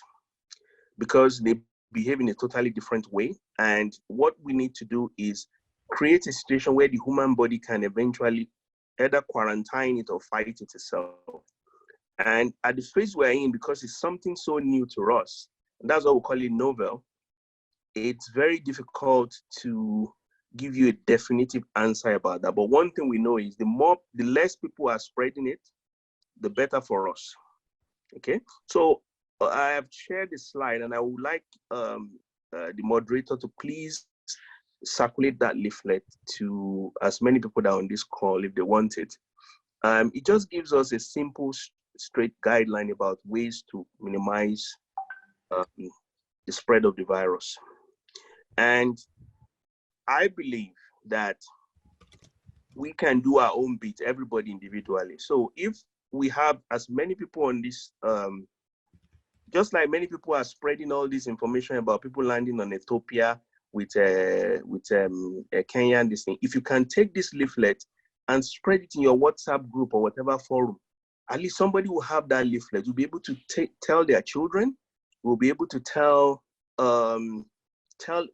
because they behave in a totally different way. And what we need to do is create a situation where the human body can eventually either quarantine it or fight it itself. And at the phase we're in, because it's something so new to us, and that's what we call it novel, it's very difficult to give you a definitive answer about that. But one thing we know is the less people are spreading it, the better for us. Okay, so I have shared the slide, and I would like the moderator to please circulate that leaflet to as many people that are on this call if they want it. It just gives us a simple, straight guideline about ways to minimize the spread of the virus. And I believe that we can do our own bit, everybody individually. So if we have as many people on this, just like many people are spreading all this information about people landing on Ethiopia with Kenya and this thing, if you can take this leaflet and spread it in your WhatsApp group or whatever forum, at least somebody will have that leaflet. Will be able to tell their children, will be able to tell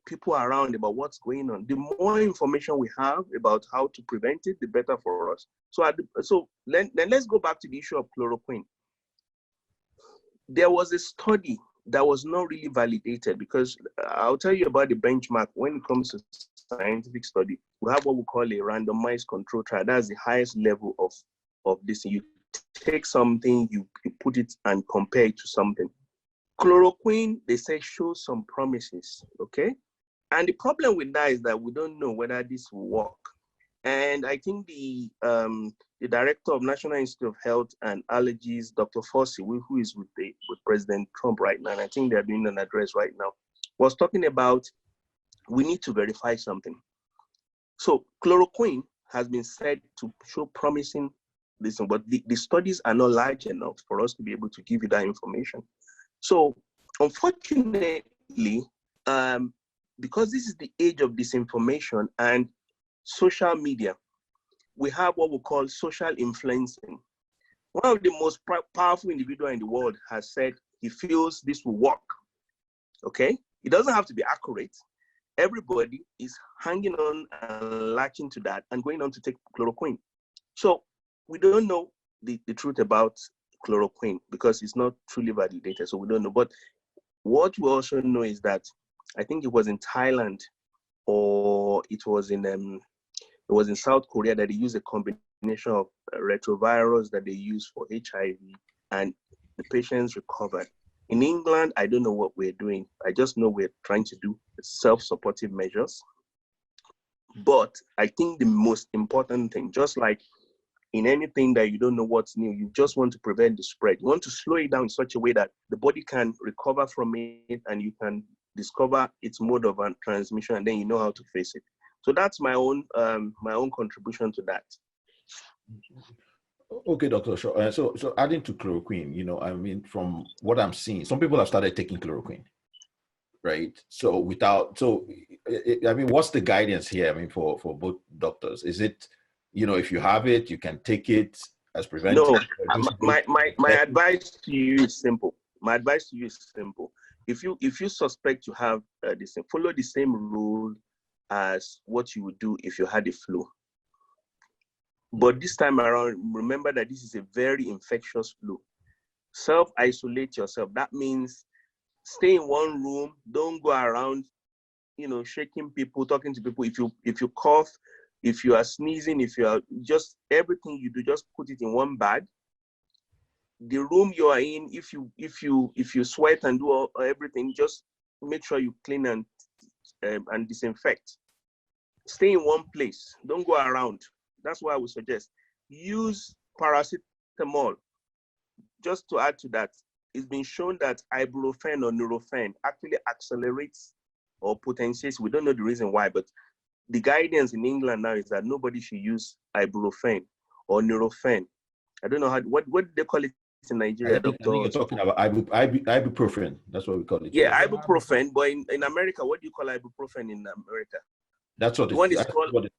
people around about what's going on. The more information we have about how to prevent it, the better for us. So then let's go back to the issue of chloroquine. There was a study that was not really validated, because I'll tell you about the benchmark when it comes to scientific study. We have what we call a randomized control trial. That's the highest level of this. You take something, you put it and compare it to something. Chloroquine, they say, shows some promises, okay? And the problem with that is that we don't know whether this will work. And I think the director of National Institute of Health and Allergies, Dr. Fauci, who is with President Trump right now, and I think they're doing an address right now, was talking about we need to verify something. So chloroquine has been said to show promising this, but the studies are not large enough for us to be able to give you that information. So unfortunately, because this is the age of disinformation and social media, we have what we call social influencing. One of the most powerful individuals in the world has said he feels this will work, okay? It doesn't have to be accurate. Everybody is hanging on and latching to that and going on to take chloroquine. So we don't know the truth about chloroquine because it's not truly validated. So we don't know. But what we also know is that I think it was in Thailand or it was in South Korea that they used a combination of retrovirus that they use for HIV, and the patients recovered. In England, I don't know what we're doing. I just know we're trying to do self-supportive measures. But I think the most important thing, just like in anything that you don't know what's new, you just want to prevent the spread. You want to slow it down in such a way that the body can recover from it and you can discover its mode of transmission, and then you know how to face it. So that's my own contribution to that. Okay, Dr. Shaw. So adding to chloroquine, you know, I mean, from what I'm seeing, some people have started taking chloroquine, right? So I mean, what's the guidance here? I mean, for both doctors, is it, you know, if you have it, you can take it as preventive? No, my advice to you is simple. My advice to you is simple. If you suspect you have this, follow the same rule as what you would do if you had a flu. But this time around, remember that this is a very infectious flu. Self-isolate yourself. That means stay in one room. Don't go around, you know, shaking people, talking to people. If you cough, if you are sneezing, if you are just everything you do, just put it in one bag. The room you are in, if you sweat and do everything, just make sure you clean and disinfect. Stay in one place. Don't go around. That's what I would suggest. Use paracetamol. Just to add to that, it's been shown that ibuprofen or Nurofen actually accelerates or potentiates. We don't know the reason why, but the guidance in England now is that nobody should use ibuprofen or Nurofen. I don't know what do they call it in Nigeria, Doctor? I think you're talking about ibuprofen. That's what we call it. Yeah, ibuprofen. But in America, what do you call ibuprofen in America? That's what the one is called.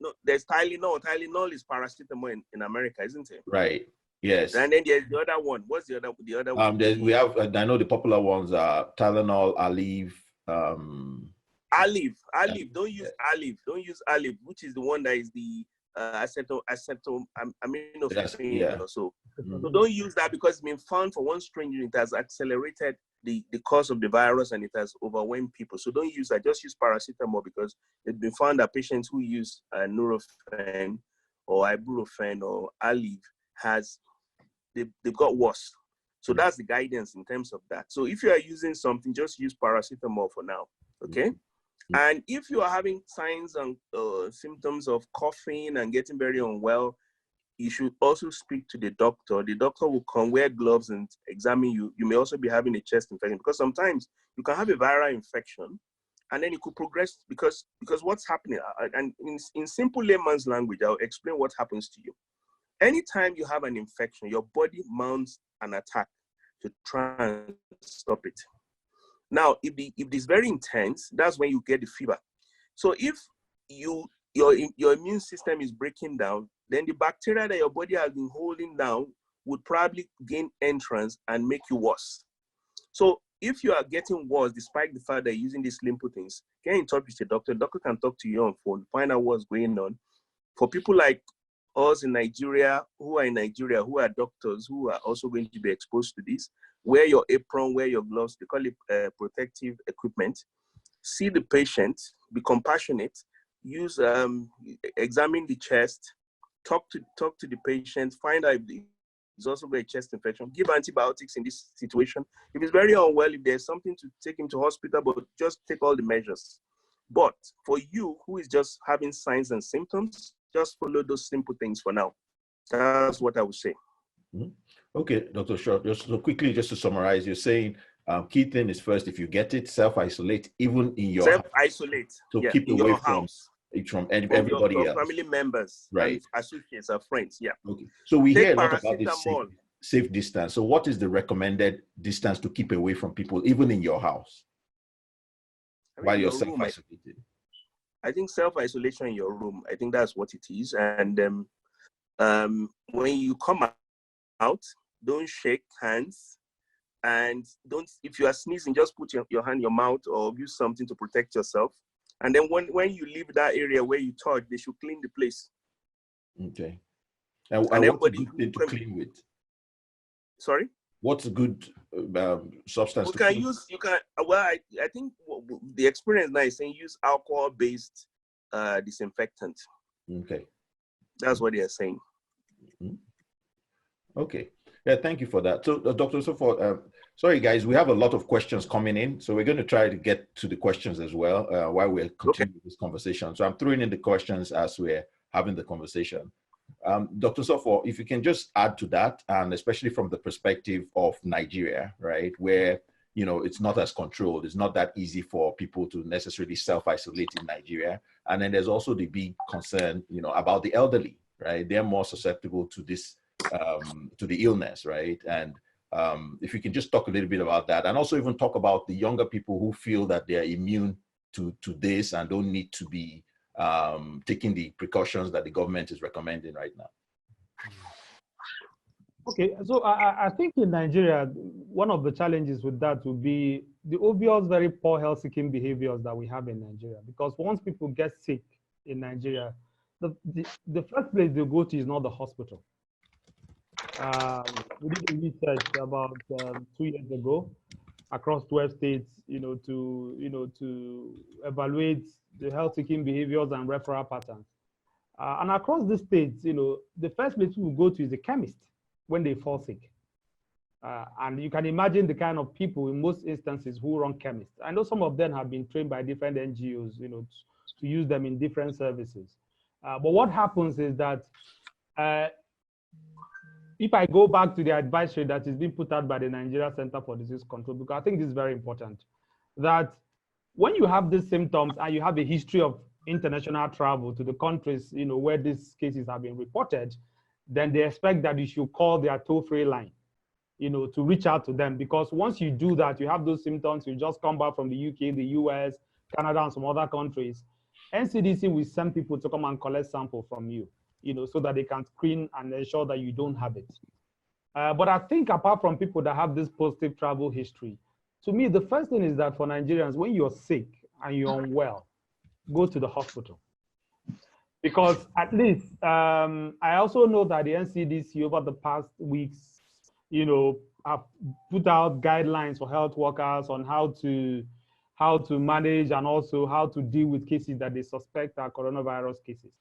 No, there's Tylenol. Tylenol is paracetamol in America, isn't it? Right. Yes. And then there's the other one. What's the other one? We have. I know the popular ones are Tylenol, Aleve. Aleve. Don't use Aleve. Don't use Aleve, which is the one that is the acetaminophen or so. So don't use that because it's been found for one strain. It has accelerated the cause of the virus and it has overwhelmed people. So don't use that. Just use paracetamol because it's been found that patients who use Nurofen or ibuprofen or Aleve they've got worse. So that's the guidance in terms of that. So if you are using something, just use paracetamol for now. Okay. And if you are having signs and symptoms of coughing and getting very unwell, you should also speak to the doctor. The doctor will come, wear gloves and examine you. You may also be having a chest infection because sometimes you can have a viral infection and then it could progress because what's happening, and in simple layman's language, I'll explain what happens to you. Anytime you have an infection, your body mounts an attack to try and stop it. Now, if it's very intense, that's when you get the fever. So if your immune system is breaking down, then the bacteria that your body has been holding down would probably gain entrance and make you worse. So if you are getting worse, despite the fact that you're using these simple things, get in touch with your doctor. The doctor can talk to you on phone, find out what's going on. For people like us in Nigeria, who are doctors, who are also going to be exposed to this, wear your apron, wear your gloves, they call it protective equipment. See the patient, be compassionate, use, examine the chest, talk to the patient, find out if he's also got a chest infection, give antibiotics in this situation. If he's very unwell, if there's something to take him to hospital, but just take all the measures. But for you who is just having signs and symptoms, just follow those simple things for now. That's what I would say. Okay, Dr. Shaw, just so quickly, just to summarize, you're saying key thing is first, if you get it, self-isolate, even in your self-isolate. So yeah, keep away from everybody else. Family members, right? Associates or friends. Yeah. Okay. So we hear a lot about this safe distance. So what is the recommended distance to keep away from people, even in your house, while you're self-isolated? I think self-isolation in your room, I think that's what it is. And when you come out, don't shake hands And don't, if you are sneezing, just put your hand in your mouth or use something to protect yourself. And then when you leave that area where you touch, they should clean the place. Okay. And what's a everybody good thing to clean with? Sorry? What's a good substance to clean? You can, well, I think the experience now is saying use alcohol-based disinfectant. Okay. That's what they are saying. Okay. Yeah, thank you for that. So, Dr. Sofo, sorry, guys, we have a lot of questions coming in. So we're going to try to get to the questions as well while we're continuing this conversation. So I'm throwing in the questions as we're having the conversation. Dr. Sofo, if you can just add to that, and especially from the perspective of Nigeria, right, where, you know, it's not as controlled, it's not that easy for people to necessarily self-isolate in Nigeria. And then there's also the big concern, you know, about the elderly, right? They're more susceptible to this, to the illness, right? And if you can just talk a little bit about that, and also even talk about the younger people who feel that they're immune to this and don't need to be taking the precautions that the government is recommending right now. Okay, so I think in Nigeria, one of the challenges with that would be the obvious very poor health-seeking behaviors that we have in Nigeria. Because once people get sick in Nigeria, the first place they go to is not the hospital. We did a research about 2 years ago across 12 states, to evaluate the health-seeking behaviors and referral patterns. And across the states, the first place we go to is the chemist when they fall sick. And you can imagine the kind of people in most instances who run chemists. I know some of them have been trained by different NGOs, to use them in different services. But what happens is that if I go back to the advisory that is being put out by the Nigeria Center for Disease Control, because I think this is very important, that when you have these symptoms and you have a history of international travel to the countries, where these cases have been reported, then they expect that you should call their toll-free line, to reach out to them. Because once you do that, you have those symptoms, you just come back from the UK, the US, Canada, and some other countries, NCDC will send people to come and collect sample from you, so that they can screen and ensure that you don't have it. But I think apart from people that have this positive travel history, to me, the first thing is that for Nigerians, when you're sick and you're unwell, go to the hospital. Because at least, I also know that the NCDC over the past weeks, have put out guidelines for health workers on how to manage and also how to deal with cases that they suspect are coronavirus cases.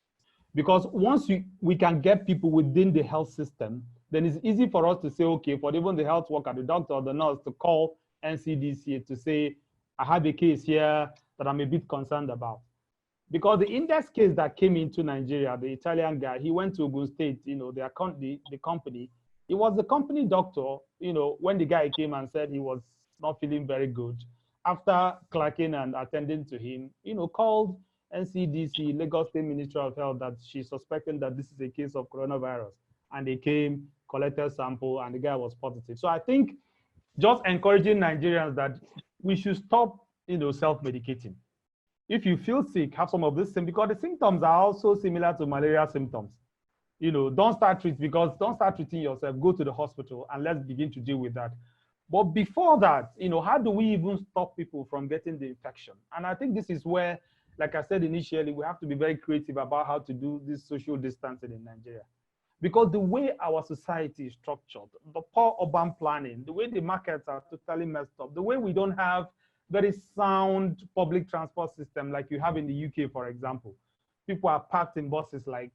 Because once we can get people within the health system, then it's easy for us to say, okay, for even the health worker, the doctor or the nurse to call NCDC to say, I have a case here that I'm a bit concerned about. Because the index case that came into Nigeria, the Italian guy, he went to Ogun State, the company. It was the company doctor, when the guy came and said he was not feeling very good, after clerking and attending to him, called NCDC, Lagos State Ministry of Health, that she's suspecting that this is a case of coronavirus. And they came, collected sample, and the guy was positive. So I think just encouraging Nigerians that we should stop, self-medicating. If you feel sick, have some of this symptoms, because the symptoms are also similar to malaria symptoms. Don't start treating yourself, go to the hospital and let's begin to deal with that. But before that, how do we even stop people from getting the infection? And I think this is where, like I said initially, we have to be very creative about how to do this social distancing in Nigeria. Because the way our society is structured, the poor urban planning, the way the markets are totally messed up, the way we don't have very sound public transport system like you have in the UK, for example. People are packed in buses like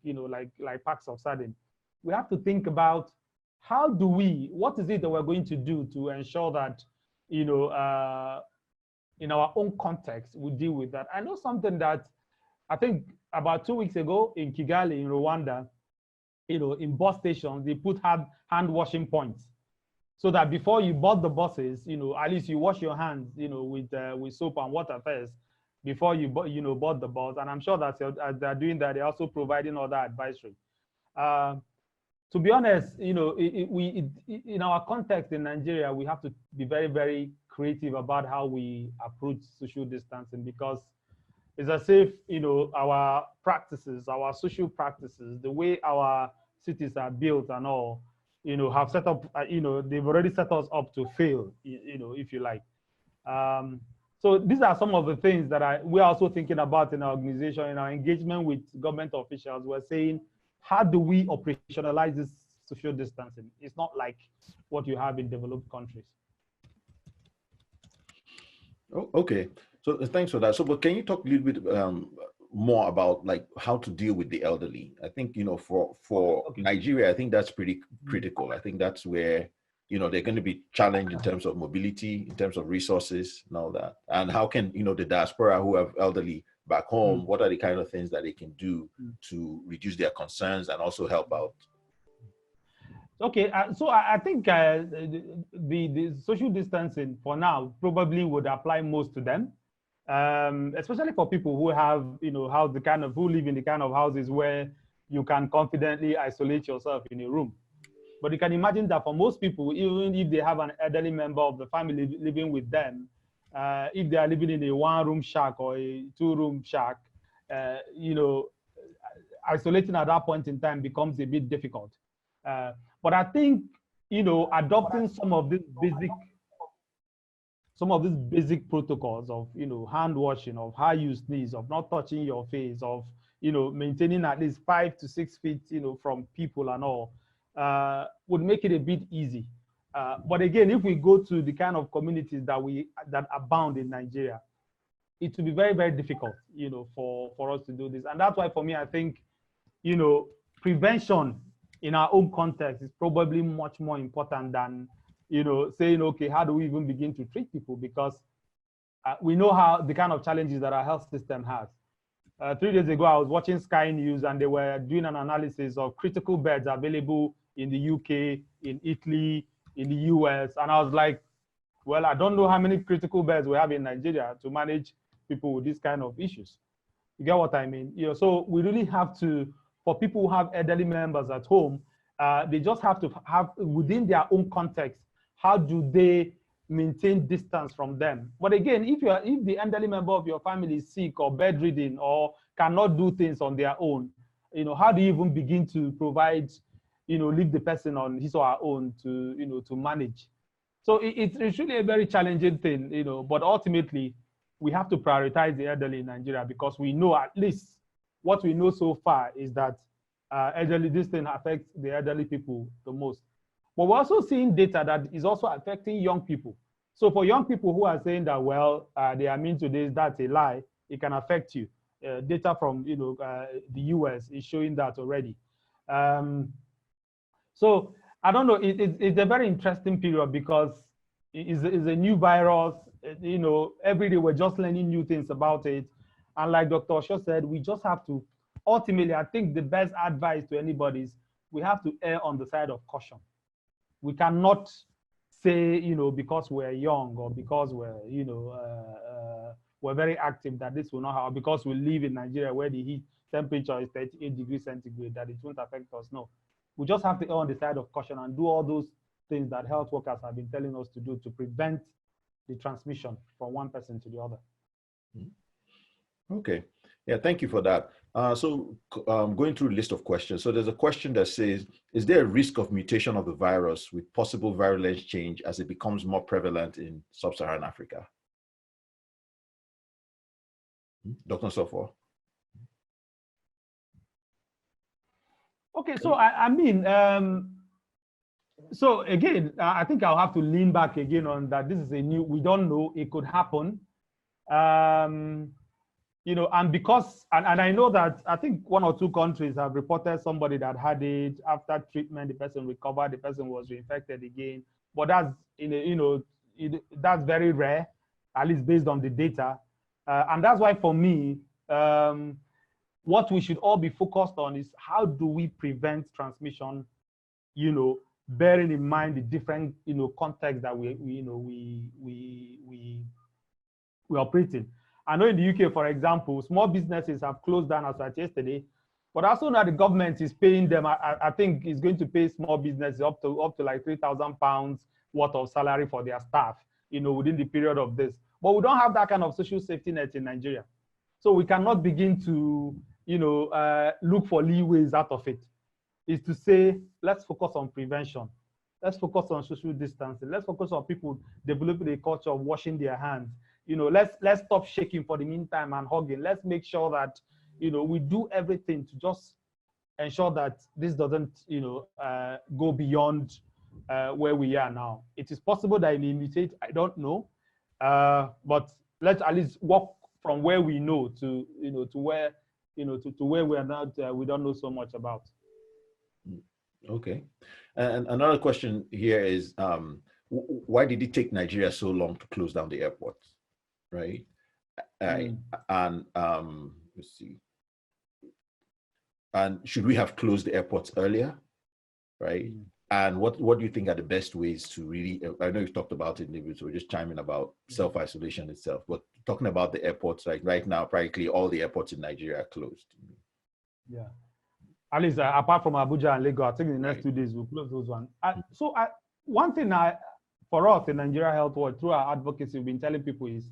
packs of sardines. We have to think about what is it that we're going to do to ensure that, in our own context, we deal with that. I know something that I think about 2 weeks ago in Kigali, in Rwanda, in bus stations, they put hand washing points. So that before you board the buses, at least you wash your hands, with soap and water first before you board the bus. And I'm sure that as they're doing that, they're also providing other advisory. To be honest, in our context in Nigeria, we have to be very, very creative about how we approach social distancing, because it's as if, our practices, our social practices, the way our cities are built and all, have set up, they've already set us up to fail, if you like. So these are some of the things that we're also thinking about in our organization, in our engagement with government officials. We're saying, how do we operationalize this social distancing? It's not like what you have in developed countries. Oh, okay. So thanks for that. So, but can you talk a little bit more about like how to deal with the elderly? I think, for okay. Nigeria, I think that's pretty critical. I think that's where, they're going to be challenged in terms of mobility, in terms of resources and all that. And how can, the diaspora who have elderly back home, what are the kind of things that they can do to reduce their concerns and also help out? Okay, so I think the social distancing for now probably would apply most to them, especially for people who have, who live in the kind of houses where you can confidently isolate yourself in a room. But you can imagine that for most people, even if they have an elderly member of the family living with them, if they are living in a one-room shack or a two-room shack, isolating at that point in time becomes a bit difficult. But I think, adopting some of these basic protocols of, hand washing, of how you sneeze, of not touching your face, of, maintaining at least 5 to 6 feet, from people and all, would make it a bit easy. But again, if we go to the kind of communities that abound in Nigeria, it will be very, very difficult, for us to do this. And that's why for me, I think, prevention in our own context is probably much more important than, saying, okay, how do we even begin to treat people? Because we know how the kind of challenges that our health system has. 3 days ago, I was watching Sky News and they were doing an analysis of critical beds available in the UK, in Italy, in the US. And I was like, well, I don't know how many critical beds we have in Nigeria to manage people with these kind of issues. You get what I mean? So we really have to, for people who have elderly members at home, they just have to have within their own context, how do they maintain distance from them? But again, if the elderly member of your family is sick or bedridden or cannot do things on their own, how do you even begin to provide, leave the person on his or her own to, to manage? So it's really a very challenging thing, but ultimately we have to prioritize the elderly in Nigeria because we know, at least what we know so far is that this thing affects the elderly people the most. But we're also seeing data that is also affecting young people. So for young people who are saying that, well, they are immune to this, that's a lie, it can affect you. Data from the US is showing that already. So I don't know, it's a very interesting period because it's a new virus. Every day we're just learning new things about it. And like Dr. Osho said, we just have to, ultimately, I think the best advice to anybody is we have to err on the side of caution. We cannot say, because we're young or because we're very active that this will not happen, because we live in Nigeria where the heat temperature is 38 degrees centigrade, that it won't affect us. No, we just have to err on the side of caution and do all those things that health workers have been telling us to do to prevent the transmission from one person to the other. Okay. Yeah, thank you for that. So going through a list of questions. So there's a question that says, is there a risk of mutation of the virus with possible virulence change as it becomes more prevalent in sub-Saharan Africa? Dr. Sofo. Okay, so so again, I think I'll have to lean back again on that. This is we don't know, it could happen. And because, and I know that I think 1 or 2 countries have reported somebody that had it after treatment, the person recovered, the person was reinfected again. But that's, that's very rare, at least based on the data. And that's why for me, what we should all be focused on is how do we prevent transmission, bearing in mind the different, context that we operate in. I know in the UK, for example, small businesses have closed down as at yesterday, but also now the government is paying them. I think it's going to pay small businesses up to like £3,000 worth of salary for their staff, within the period of this. But we don't have that kind of social safety net in Nigeria, so we cannot begin to, look for leeways out of it. Is to say, let's focus on prevention. Let's focus on social distancing. Let's focus on people developing a culture of washing their hands. Let's stop shaking for the meantime and hugging. Let's make sure that, we do everything to just ensure that this doesn't, go beyond where we are now. It is possible that it may mutate. I don't know, but let's at least walk from where we know to, to where, to where we are not. We don't know so much about. Okay, and another question here is, why did it take Nigeria so long to close down the airports, right? And let's see. And should we have closed the airports earlier, right? And what do you think are the best ways to really, I know you've talked about it, so we're just chiming about self-isolation itself, but talking about the airports, like right now, practically all the airports in Nigeria are closed. Yeah. At least apart from Abuja and Lagos, I think in the next 2 days we'll close those ones. One thing for us in Nigeria Health Watch, through our advocacy, we've been telling people is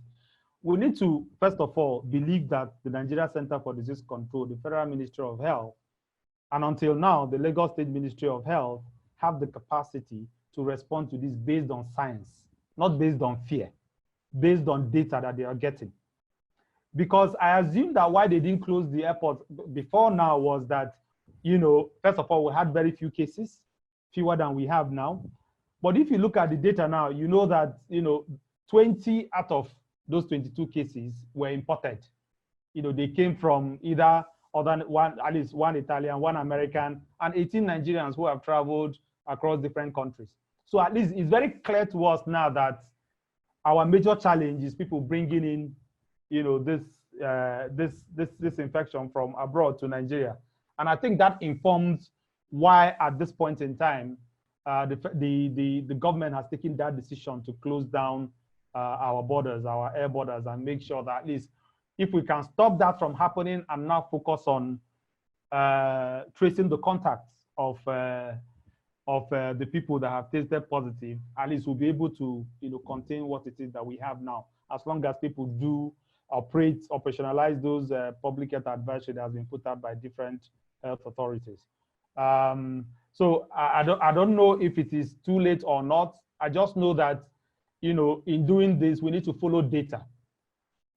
we need to, first of all, believe that the Nigeria Center for Disease Control, the Federal Ministry of Health, and until now, the Lagos State Ministry of Health have the capacity to respond to this based on science, not based on fear, based on data that they are getting. Because I assume that why they didn't close the airport before now was that, first of all, we had very few cases, fewer than we have now. But if you look at the data now, you know that, 20 out of those 22 cases were imported. They came from either at least one Italian, one American, and 18 Nigerians who have traveled across different countries. So at least it's very clear to us now that our major challenge is people bringing in, this infection from abroad to Nigeria. And I think that informs why, at this point in time, the government has taken that decision to close down our borders, our air borders, and make sure that at least if we can stop that from happening and now focus on tracing the contacts of the people that have tested positive, at least we'll be able to contain what it is that we have now, as long as people do operationalize those public health advisory that has been put out by different health authorities. So I don't know if it is too late or not. I just know that in doing this, we need to follow data.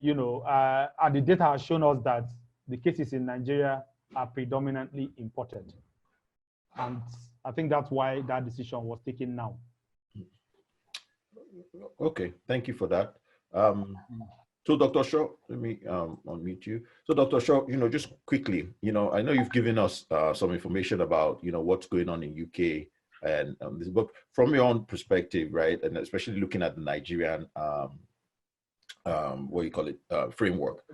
And the data has shown us that the cases in Nigeria are predominantly imported. And I think that's why that decision was taken now. Okay, thank you for that. So Dr. Shaw, let me unmute you. So Dr. Shaw, just quickly, I know you've given us some information about, what's going on in UK and this book from your own perspective, right? And especially looking at the Nigerian, framework.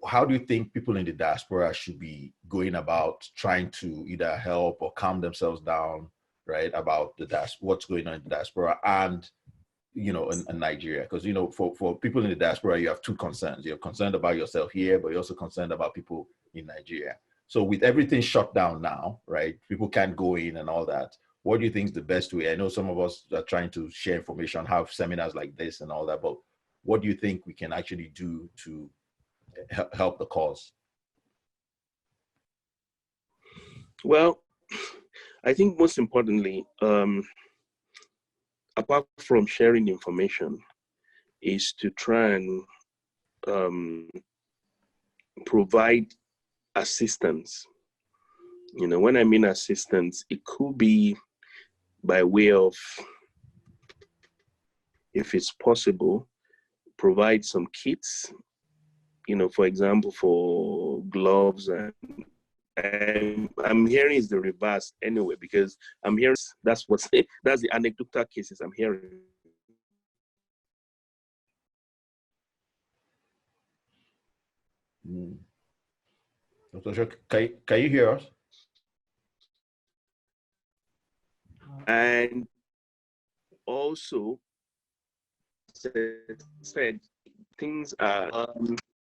How do you think people in the diaspora should be going about trying to either help or calm themselves down, right, about what's going on in the diaspora and, in Nigeria? Because, for people in the diaspora, you have two concerns. You're concerned about yourself here, but you're also concerned about people in Nigeria. So with everything shut down now, right, people can't go in and all that. What do you think is the best way? I know some of us are trying to share information, have seminars like this and all that, but what do you think we can actually do to help the cause? Well, I think most importantly, apart from sharing information, is to try and provide assistance. When I mean assistance, it could be by way of, if it's possible, provide some kits, for example, for gloves, and I'm hearing it's the reverse anyway, because I'm hearing that's the anecdotal cases I'm hearing. Dr. Shaw, can you hear us? And also said things are,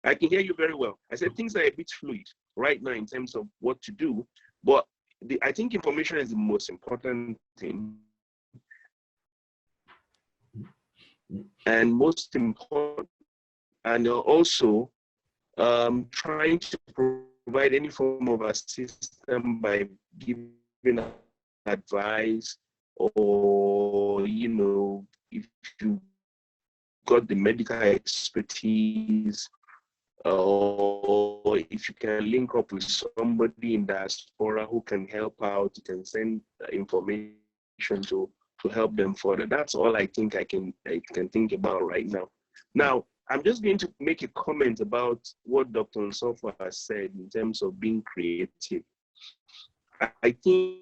I can hear you very well. I said things are a bit fluid right now in terms of what to do, but I think information is the most important thing. And most important, and also trying to provide any form of assistance by giving advice, or, you know, if you got the medical expertise, or if you can link up with somebody in diaspora who can help out, you can send information to help them further. That's all I think I can think about right now. Now, I'm just going to make a comment about what Dr. Nsofo has said in terms of being creative. I think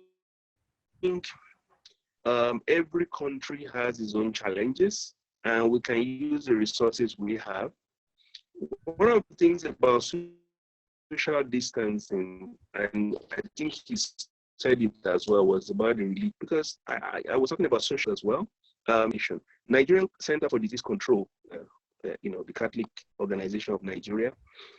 every country has its own challenges, and we can use the resources we have. One of the things about social distancing, and I think he said it as well, was about the relief, because I was talking about social as well. Nigerian Center for Disease Control, you know, the Catholic Organization of Nigeria,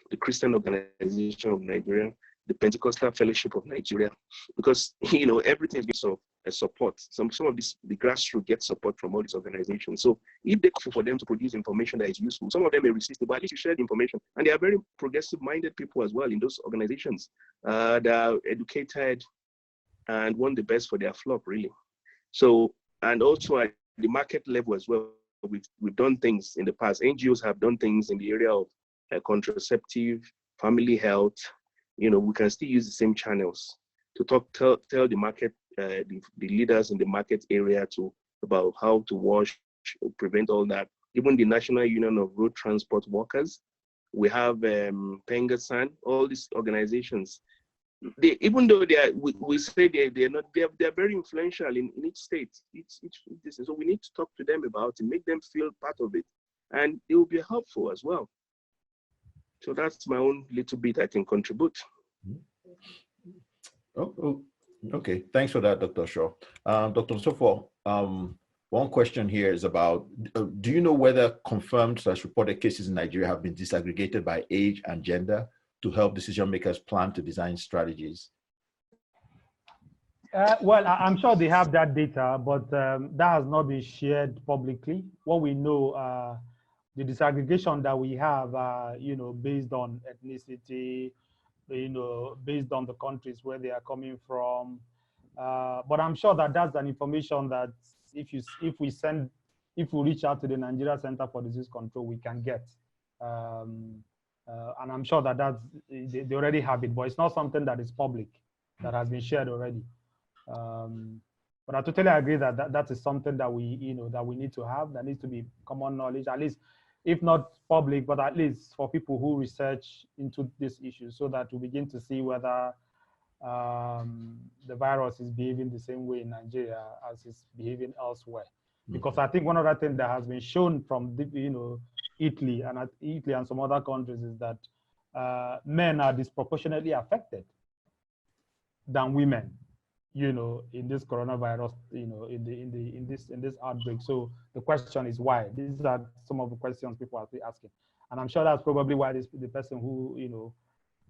the Christian Organization of Nigeria, the Pentecostal Fellowship of Nigeria, because, you know, everything is of support. Some of this, the grassroots get support from all these organizations. So if they call for them to produce information that is useful, some of them may resist it, but at least you share the information. And they are very progressive-minded people as well in those organizations. They are educated and want the best for their flock, really. So, and also at the market level as well, we've done things in the past. NGOs have done things in the area of contraceptive, family health. You know, we can still use the same channels to tell the market, the leaders in the market area about how to wash, prevent all that. Even the National Union of Road Transport Workers, we have Pengasan, all these organizations. Even though we say they're very influential in each state. So we need to talk to them about it, make them feel part of it, and it will be helpful as well. So that's my own little bit I can contribute. Okay, thanks for that, Dr. Shaw. Dr. Nsofo, one question here is about, do you know whether confirmed/reported cases in Nigeria have been disaggregated by age and gender to help decision makers plan to design strategies? Well, I'm sure they have that data, but that has not been shared publicly. What we know, the disaggregation that we have, you know, based on ethnicity, you know, based on the countries where they are coming from. But I'm sure that that's an information that if we reach out to the Nigeria Center for Disease Control, we can get. And I'm sure that they already have it, but it's not something that is public, that has been shared already. But I totally agree that is something that we need to have, that needs to be common knowledge, at least, if not public, but at least for people who research into this issue, so that we begin to see whether the virus is behaving the same way in Nigeria as it's behaving elsewhere. Because I think one other thing that has been shown from Italy and some other countries is that men are disproportionately affected than women, you know, in this coronavirus, you know, in this outbreak. So the question is why? These are some of the questions people are asking, and I'm sure that's probably why the person who, you know,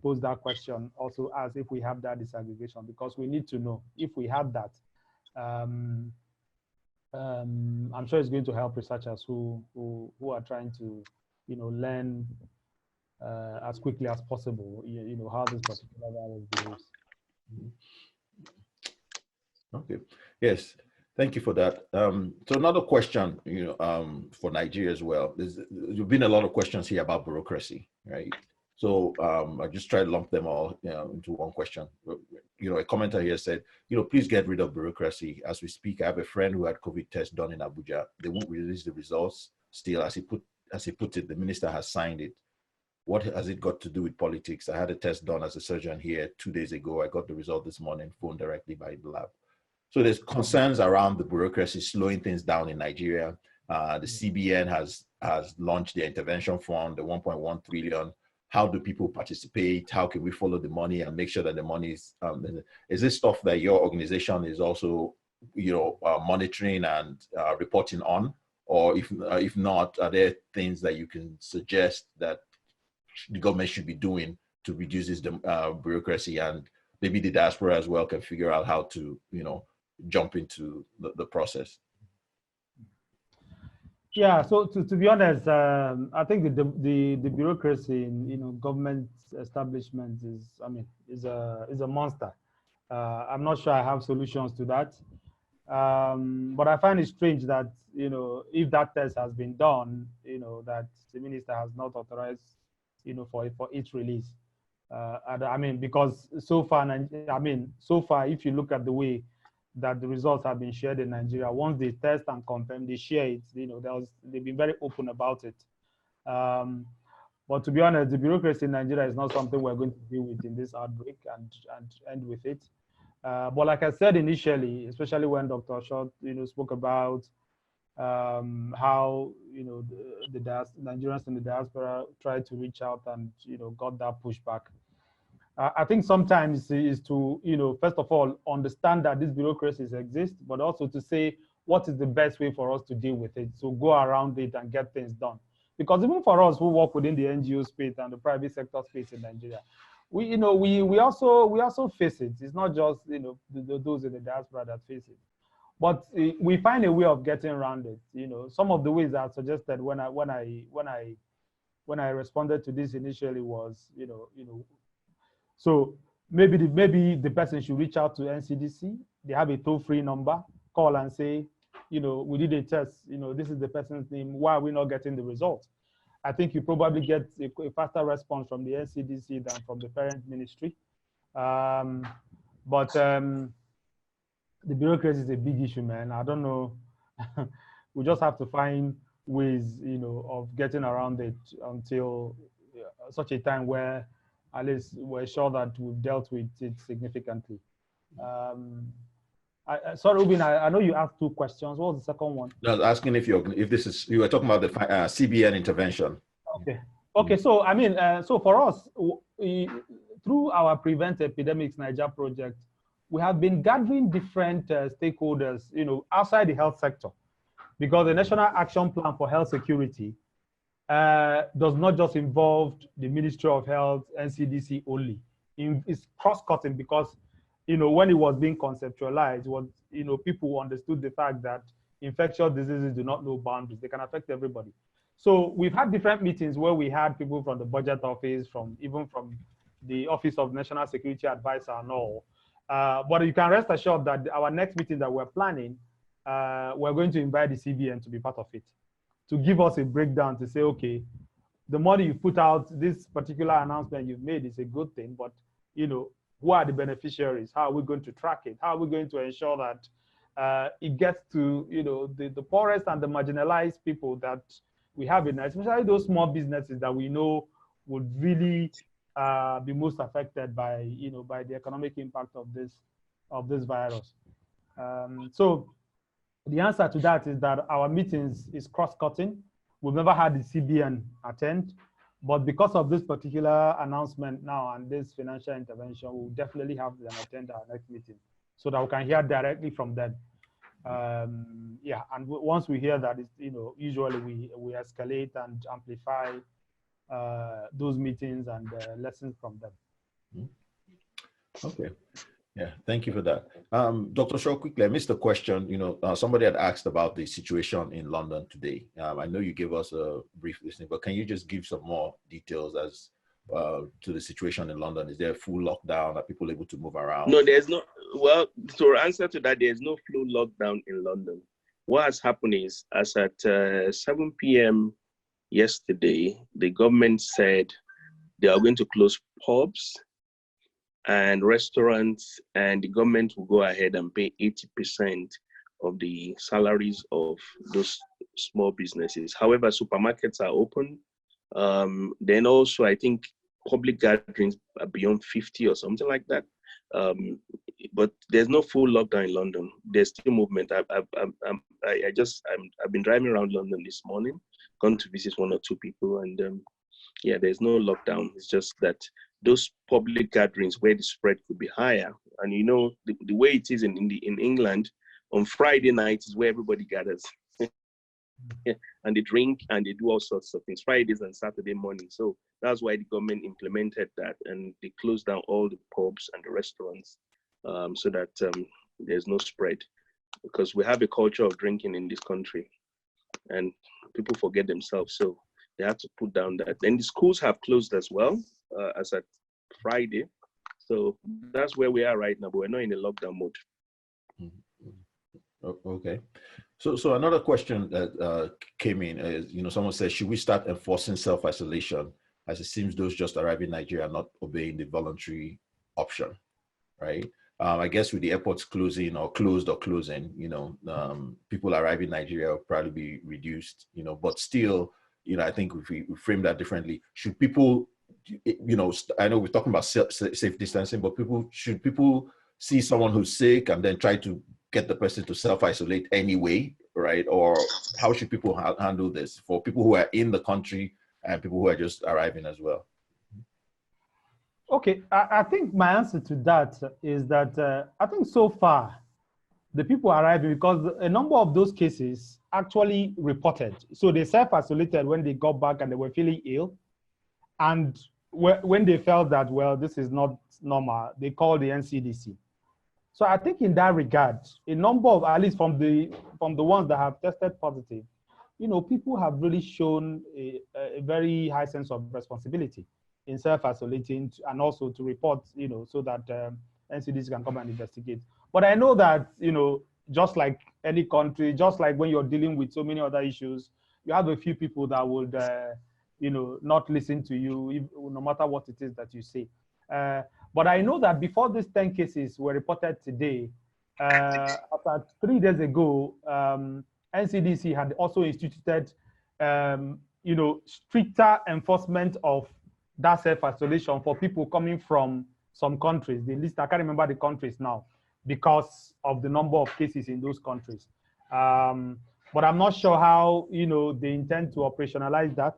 posed that question also asked if we have that disaggregation, because we need to know if we have that. I'm sure it's going to help researchers who are trying to, you know, learn as quickly as possible, you know, how this particular virus behaves. Okay. Yes. Thank you for that. So another question, you know, for Nigeria as well. There's been a lot of questions here about bureaucracy, right? So I just try to lump them all, you know, into one question. You know, a commenter here said, you know, please get rid of bureaucracy. As we speak, I have a friend who had COVID test done in Abuja. They won't release the results. Still, as he put it, the minister has signed it. What has it got to do with politics? I had a test done as a surgeon here 2 days ago. I got the result this morning, phoned directly by the lab. So there's concerns around the bureaucracy slowing things down in Nigeria. The CBN has launched the intervention fund, the 1.1 trillion. How do people participate? How can we follow the money and make sure that the money is this stuff that your organization is also, you know, monitoring and reporting on? Or if not, are there things that you can suggest that the government should be doing to reduce this bureaucracy, and maybe the diaspora as well can figure out how to, you know, jump into the process? Yeah, so to be honest, I think the bureaucracy in, you know, government establishments is a monster. I'm not sure I have solutions to that. But I find it strange that, you know, if that test has been done, you know, that the minister has not authorized, you know, for its release. And I mean, because so far, if you look at the way that the results have been shared in Nigeria, once they test and confirm, they share it, you know, they've been very open about it. But to be honest, the bureaucracy in Nigeria is not something we're going to deal with in this outbreak and end with it. But like I said initially, especially when Dr. Short, you know, spoke about how, you know, the Nigerians in the diaspora tried to reach out and, you know, got that pushback. I think sometimes is to, you know, first of all, understand that these bureaucracies exist, but also to say what is the best way for us to deal with it. So go around it and get things done. Because even for us who work within the NGO space and the private sector space in Nigeria, we also face it. It's not just, you know, those in the diaspora that face it, but we find a way of getting around it. You know, some of the ways that I suggested when I responded to this initially was, you know, so maybe the person should reach out to NCDC. They have a toll-free number. Call and say, you know, we did a test. You know, this is the person's name. Why are we not getting the results? I think you probably get a faster response from the NCDC than from the parent ministry. But the bureaucracy is a big issue, man. I don't know. We just have to find ways, you know, of getting around it until such a time where at least we're sure that we've dealt with it significantly. Sorry, Ubin, I know you asked two questions. What was the second one? I was asking if you were talking about the CBN intervention. Okay. So I mean, so for us, through our Prevent Epidemics Niger project, we have been gathering different stakeholders, you know, outside the health sector, because the National Action Plan for Health Security does not just involve the Ministry of Health, NCDC only. It's cross-cutting because, you know, when it was being conceptualized, you know, people understood the fact that infectious diseases do not know boundaries. They can affect everybody. So we've had different meetings where we had people from the budget office, even from the Office of National Security Advisor and all. But you can rest assured that our next meeting that we're planning, we're going to invite the CBN to be part of it, to give us a breakdown to say, okay, the money you put out, this particular announcement you've made is a good thing, but, you know, who are the beneficiaries? How are we going to track it? How are we going to ensure that it gets to, you know, the poorest and the marginalized people that we have in, especially those small businesses that we know would really be most affected by, you know, by the economic impact of this virus. So the answer to that is that our meetings is cross-cutting. We've never had the CBN attend, but because of this particular announcement now and this financial intervention, we'll definitely have them attend our next meeting so that we can hear directly from them. Yeah, and once we hear that, you know, usually we escalate and amplify those meetings and lessons from them. Okay. Yeah, thank you for that. Dr. Shaw, quickly, I missed the question. You know, somebody had asked about the situation in London today. I know you gave us a brief listening, but can you just give some more details as to the situation in London? Is there a full lockdown? Are people able to move around? No, there's no, well, to answer to that, there's no full lockdown in London. What has happened is, as at 7 p.m. yesterday, the government said they are going to close pubs and restaurants, and the government will go ahead and pay 80% of the salaries of those small businesses. However, supermarkets are open. Then also, I think public gatherings are beyond 50 or something like that. But there's no full lockdown in London. There's still movement. I've been driving around London this morning, gone to visit one or two people, and yeah, there's no lockdown. It's just that those public gatherings where the spread could be higher, and you know the way it is in England, on Friday night is where everybody gathers, and they drink and they do all sorts of things. Fridays and Saturday morning. So that's why the government implemented that, and they closed down all the pubs and the restaurants, so that there's no spread, because we have a culture of drinking in this country, and people forget themselves. So they have to put down that. Then the schools have closed as well, as at Friday. So that's where we are right now, but we're not in a lockdown mode. Okay. So another question that came in is, someone says, should we start enforcing self-isolation, as it seems those just arriving in Nigeria are not obeying the voluntary option, right? I guess with the airports closing or closed or closing, people arriving in Nigeria will probably be reduced, but still, I think if we frame that differently, should people, I know we're talking about safe distancing, but should people see someone who's sick and then try to get the person to self-isolate anyway, right? Or how should people handle this for people who are in the country and people who are just arriving as well? Okay, I think my answer to that is that I think so far, the people arriving, because a number of those cases actually reported. So they self-isolated when they got back and they were feeling ill. And when they felt that, well, this is not normal, they called the NCDC. So I think in that regard, a number of, at least from the ones that have tested positive, people have really shown a very high sense of responsibility in self-isolating and also to report, so that NCDC can come and investigate. But I know that, just like any country, just like when you're dealing with so many other issues, you have a few people that would, not listen to you, no matter what it is that you say. But I know that before these 10 cases were reported today, about 3 days ago, NCDC had also instituted, stricter enforcement of that self-isolation for people coming from some countries. The list, I can't remember the countries now because of the number of cases in those countries. But I'm not sure how, they intend to operationalize that.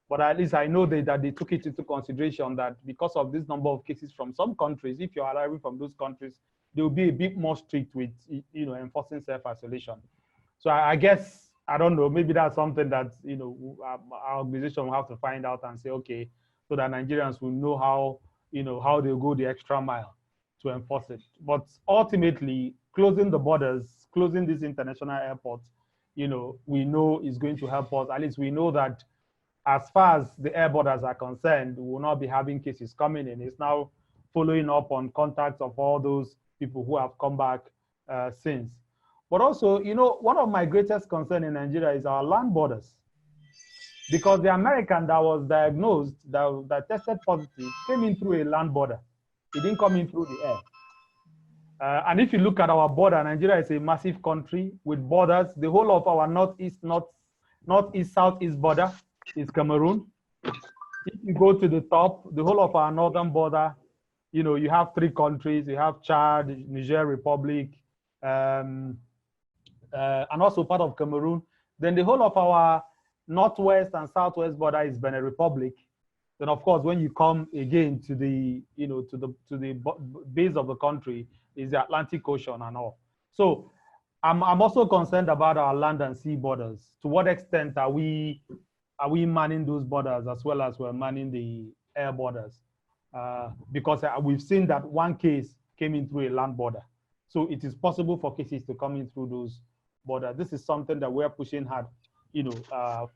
But at least I know that they took it into consideration that because of this number of cases from some countries, if you're arriving from those countries, they will be a bit more strict with, enforcing self-isolation. So I guess, I don't know, maybe that's something that, our organization will have to find out and say, okay, so that Nigerians will know how, how they'll go the extra mile to enforce it. But ultimately, closing the borders, closing these international airports, we know is going to help us. At least we know that as far as the air borders are concerned, we will not be having cases coming in. It's now following up on contacts of all those people who have come back since. But also, one of my greatest concerns in Nigeria is our land borders. Because the American that was diagnosed, that tested positive, came in through a land border. It didn't come in through the air. And if you look at our border, Nigeria is a massive country with borders. The whole of our northeast, southeast border is Cameroon. If you go to the top, the whole of our northern border, you have 3 countries. You have Chad, Niger Republic, and also part of Cameroon. Then the whole of our northwest and southwest border is Benin Republic. Then of course, when you come again to the, to the base of the country is the Atlantic Ocean and all. So I'm also concerned about our land and sea borders. To what extent are we manning those borders as well as we're manning the air borders? Because we've seen that one case came in through a land border. So it is possible for cases to come in through those borders. This is something that we're pushing hard,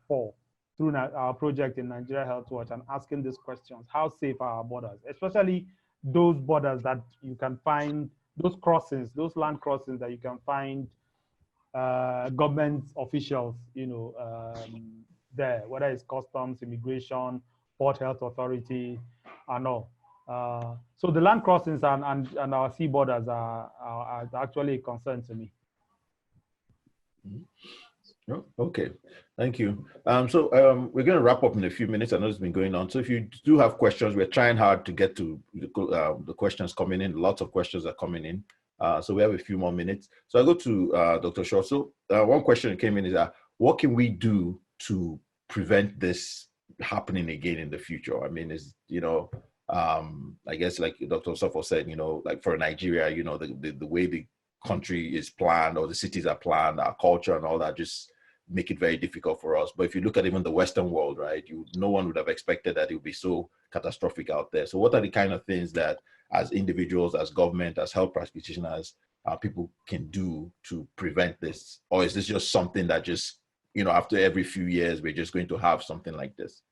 for through our project in Nigeria Health Watch and asking these questions. How safe are our borders? Especially those borders that you can find, those crossings, those land crossings that you can find government officials, there, whether it's customs, immigration, port health authority, and all. So the land crossings and our sea borders are actually a concern to me. Oh, okay, thank you. So we're going to wrap up in a few minutes. I know it's been going on. So if you do have questions, we're trying hard to get to the questions coming in. Lots of questions are coming in. So we have a few more minutes. So I go to Dr. Shaw. So one question that came in is what can we do to prevent this happening again in the future? I mean, I guess like Dr. Sofo said, like for Nigeria, the way the country is planned or the cities are planned, our culture and all that just make it very difficult for us. But if you look at even the Western world, right, no one would have expected that it would be so catastrophic out there. So what are the kind of things that as individuals, as government, as health practitioners, people can do to prevent this? Or is this just something that just, after every few years, we're just going to have something like this?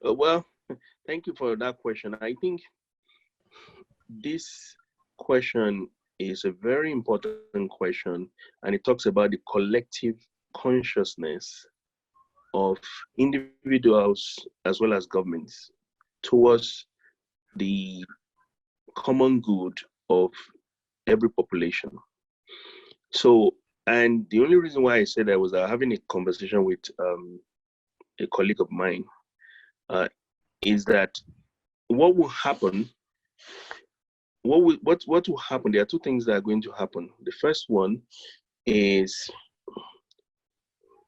Well, thank you for that question. I think this question is a very important question, and it talks about the collective consciousness of individuals as well as governments towards the common good of every population. So, and the only reason why I said that was having a conversation with a colleague of mine, is that what will happen, what will happen, there are two things that are going to happen. The first one is,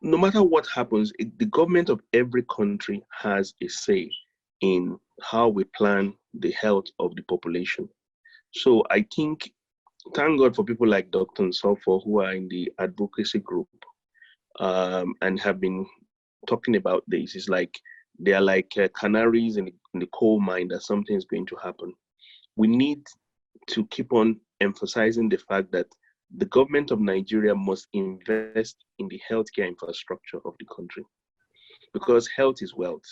no matter what happens, the government of every country has a say in how we plan the health of the population. So I think, thank God for people like Dr. Nsofo who are in the advocacy group and have been talking about this. It's like they are like canaries in the coal mine that something is going to happen. We need to keep on emphasizing the fact that the government of Nigeria must invest in the healthcare infrastructure of the country, because health is wealth.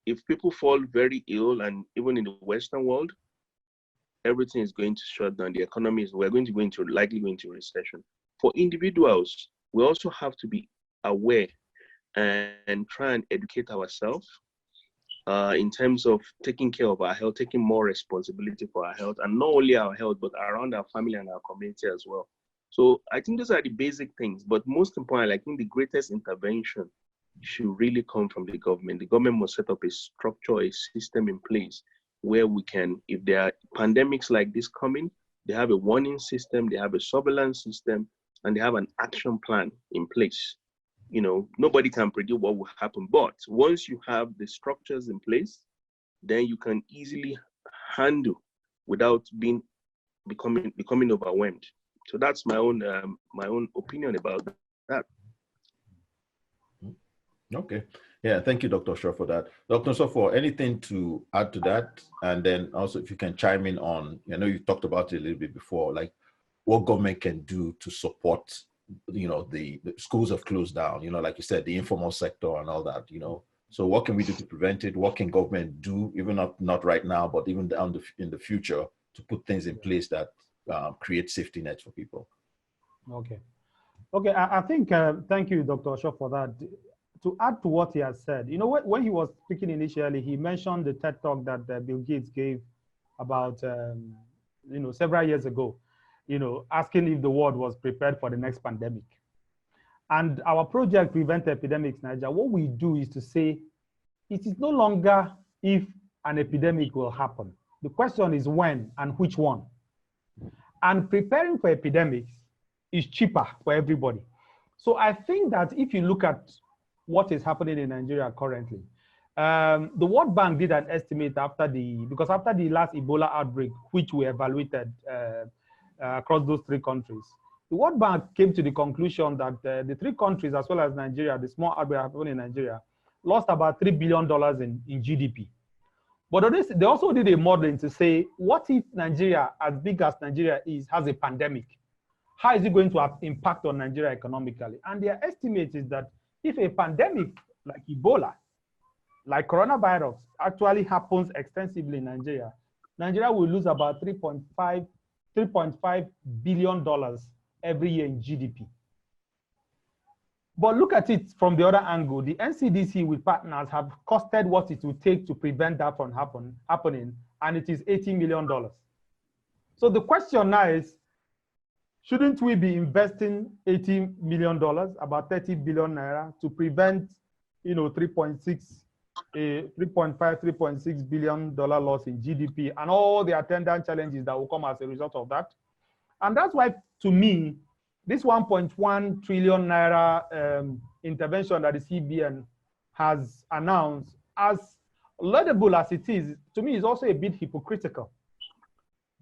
If people fall very ill, and even in the Western world, everything is going to shut down. The economy is, we're going to likely go into recession. For individuals, we also have to be aware and try and educate ourselves in terms of taking care of our health, taking more responsibility for our health, and not only our health, but around our family and our community as well. So I think those are the basic things, but most importantly, I think the greatest intervention should really come from the government. The government must set up a structure, a system in place where we can, if there are pandemics like this coming, they have a warning system, they have a surveillance system, and they have an action plan in place. You know, nobody can predict what will happen, but once you have the structures in place, then you can easily handle without becoming overwhelmed. So that's my own opinion about that. Okay. Yeah, thank you, Dr. Shaw, for that. Dr. Sofo, anything to add to that? And then also if you can chime in on, I know you talked about it a little bit before, like what government can do to support, you know, the schools have closed down, you know, like you said, the informal sector and all that, you know. So what can we do to prevent it? What can government do, even not right now, but even down in the future, to put things in place that create safety nets for people? Okay. I think, thank you, Dr. Shaw, for that. To add to what he has said, you know, when he was speaking initially, he mentioned the TED Talk that Bill Gates gave about, you know, several years ago, you know, asking if the world was prepared for the next pandemic. And our project, Prevent Epidemics Nigeria, what we do is to say, it is no longer if an epidemic will happen. The question is when and which one. And preparing for epidemics is cheaper for everybody. So I think that if you look at what is happening in Nigeria currently, the World Bank did an estimate because after the last Ebola outbreak, which we evaluated across those three countries, the World Bank came to the conclusion that the three countries, as well as Nigeria, the small outbreak happened in Nigeria, lost about $3 billion in GDP. But they also did a modeling to say, what if Nigeria, as big as Nigeria is, has a pandemic? How is it going to have impact on Nigeria economically? And their estimate is that if a pandemic like Ebola, like coronavirus, actually happens extensively in Nigeria, Nigeria will lose about $3.5 billion every year in GDP. But look at it from the other angle. The NCDC with partners have costed what it would take to prevent that from happening, and it is $80 million. So the question now is, shouldn't we be investing $80 million, about 30 billion naira, to prevent, you know, $3.6 billion loss in GDP and all the attendant challenges that will come as a result of that? And that's why, to me, this 1.1 trillion naira intervention that the CBN has announced, as laudable as it is, to me is also a bit hypocritical.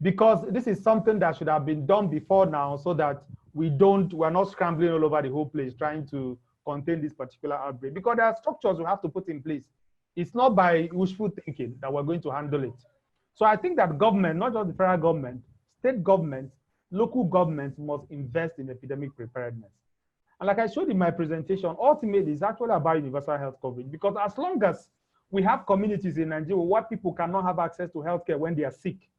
Because this is something that should have been done before now, so that we're not scrambling all over the whole place trying to contain this particular outbreak. Because there are structures we have to put in place. It's not by wishful thinking that we're going to handle it. So I think that government, not just the federal government, state governments, local governments must invest in epidemic preparedness. And like I showed in my presentation, ultimately it's actually about universal health coverage, because as long as we have communities in Nigeria where people cannot have access to healthcare when they are sick,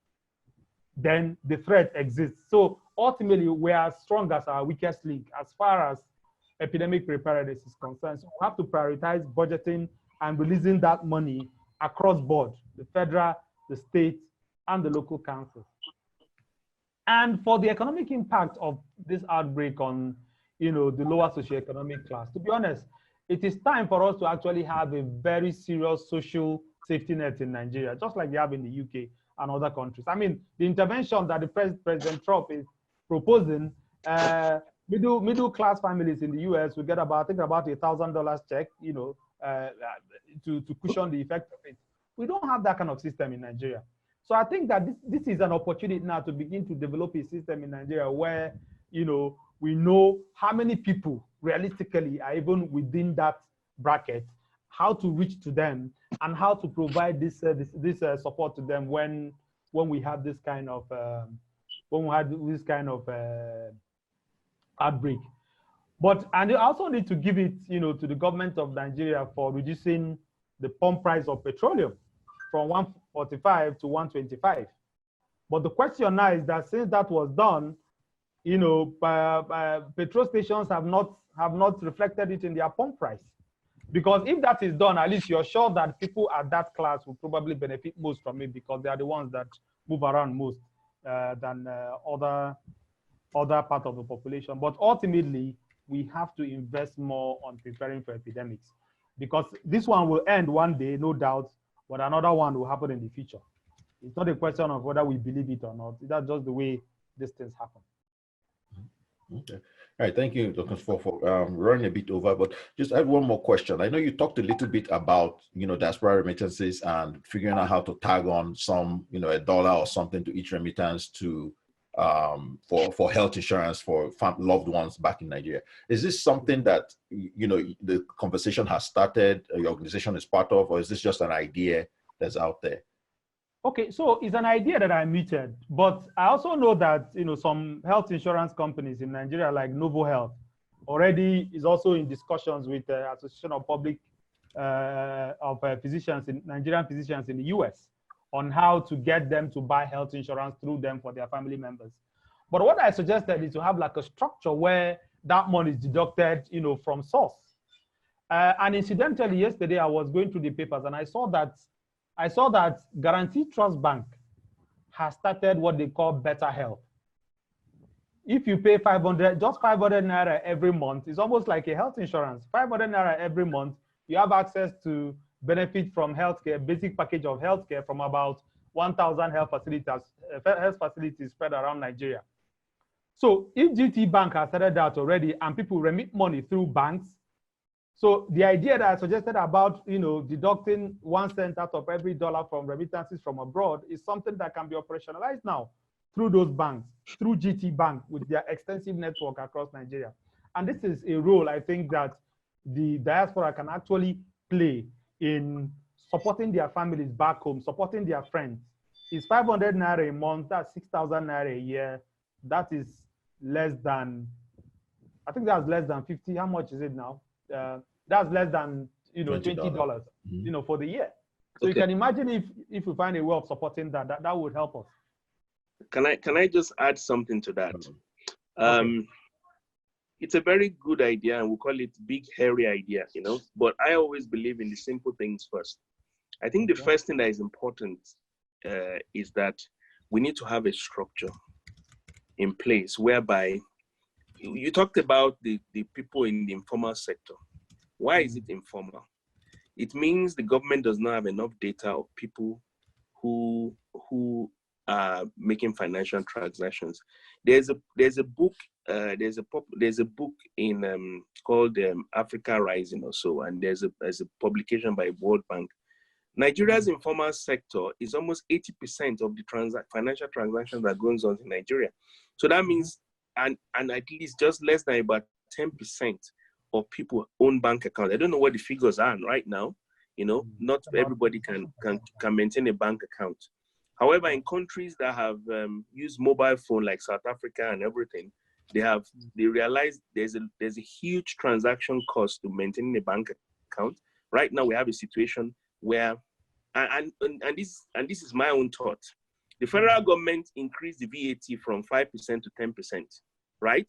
then the threat exists. So ultimately, we are as strong as our weakest link as far as epidemic preparedness is concerned. So we have to prioritize budgeting and releasing that money across board, the federal, the state, and the local council. And for the economic impact of this outbreak on, the lower socioeconomic class, to be honest, it is time for us to actually have a very serious social safety net in Nigeria, just like they have in the UK and other countries. I mean, the intervention that the President Trump is proposing, middle class families in the US will get about, I think, about $1,000 check, to cushion the effect of it. We don't have that kind of system in Nigeria. So I think that this is an opportunity now to begin to develop a system in Nigeria where, we know how many people realistically are even within that bracket, how to reach to them, and how to provide this support to them when we have this kind of outbreak. And you also need to give it, to the government of Nigeria for reducing the pump price of petroleum from 145 to 125. But the question now is that since that was done, petrol stations have not reflected it in their pump price. Because if that is done, at least you're sure that people at that class will probably benefit most from it because they are the ones that move around most than other part of the population. But ultimately, we have to invest more on preparing for epidemics because this one will end one day, no doubt, but another one will happen in the future. It's not a question of whether we believe it or not. That's just the way these things happen. Okay. All right. Thank you, Dr. for running a bit over, but just I have one more question. I know you talked a little bit about, diaspora remittances and figuring out how to tag on some, $1 or something to each remittance to for health insurance for loved ones back in Nigeria. Is this something that, the conversation has started, your organization is part of, or is this just an idea that's out there? Okay, so it's an idea that I mooted, but I also know that some health insurance companies in Nigeria, like Novo Health, already is also in discussions with the Association of Public Physicians in Nigerian physicians in the US on how to get them to buy health insurance through them for their family members. But what I suggested is to have like a structure where that money is deducted, from source. And incidentally, yesterday I was going through the papers and I saw that Guaranty Trust Bank has started what they call Better Health. If you pay 500 naira every month, it's almost like a health insurance. 500 naira every month, you have access to benefit from healthcare, basic package of healthcare from about 1,000 health facilities spread around Nigeria. So if GT Bank has started that already and people remit money through banks, so the idea that I suggested about, deducting 1 cent out of every dollar from remittances from abroad is something that can be operationalized now through those banks, through GT Bank with their extensive network across Nigeria. And this is a role I think that the diaspora can actually play in supporting their families back home, supporting their friends. It's 500 naira a month, that's 6,000 naira a year. That is less than, I think that's less than 50. How much is it now? That's less than $20, for the year. So you can imagine if we find a way of supporting that would help us. Can I just add something to that? Okay. It's a very good idea, and we call it big hairy idea, But I always believe in the simple things first. I think the first thing that is important is that we need to have a structure in place whereby you talked about the people in the informal sector. Why is it informal? It means the government does not have enough data of people who are making financial transactions. There's a book in called Africa Rising or so, and there's a publication by World Bank. Nigeria's informal sector is almost 80% of the financial transactions that goes on in Nigeria. So that means, and at least just less than about 10% of people own bank accounts. I don't know what the figures are right now. Not everybody can maintain a bank account. However, in countries that have used mobile phone like South Africa and everything, they realize there's a huge transaction cost to maintaining a bank account. Right now, we have a situation where, and this is my own thought. The federal government increased the VAT from 5% to 10%, right?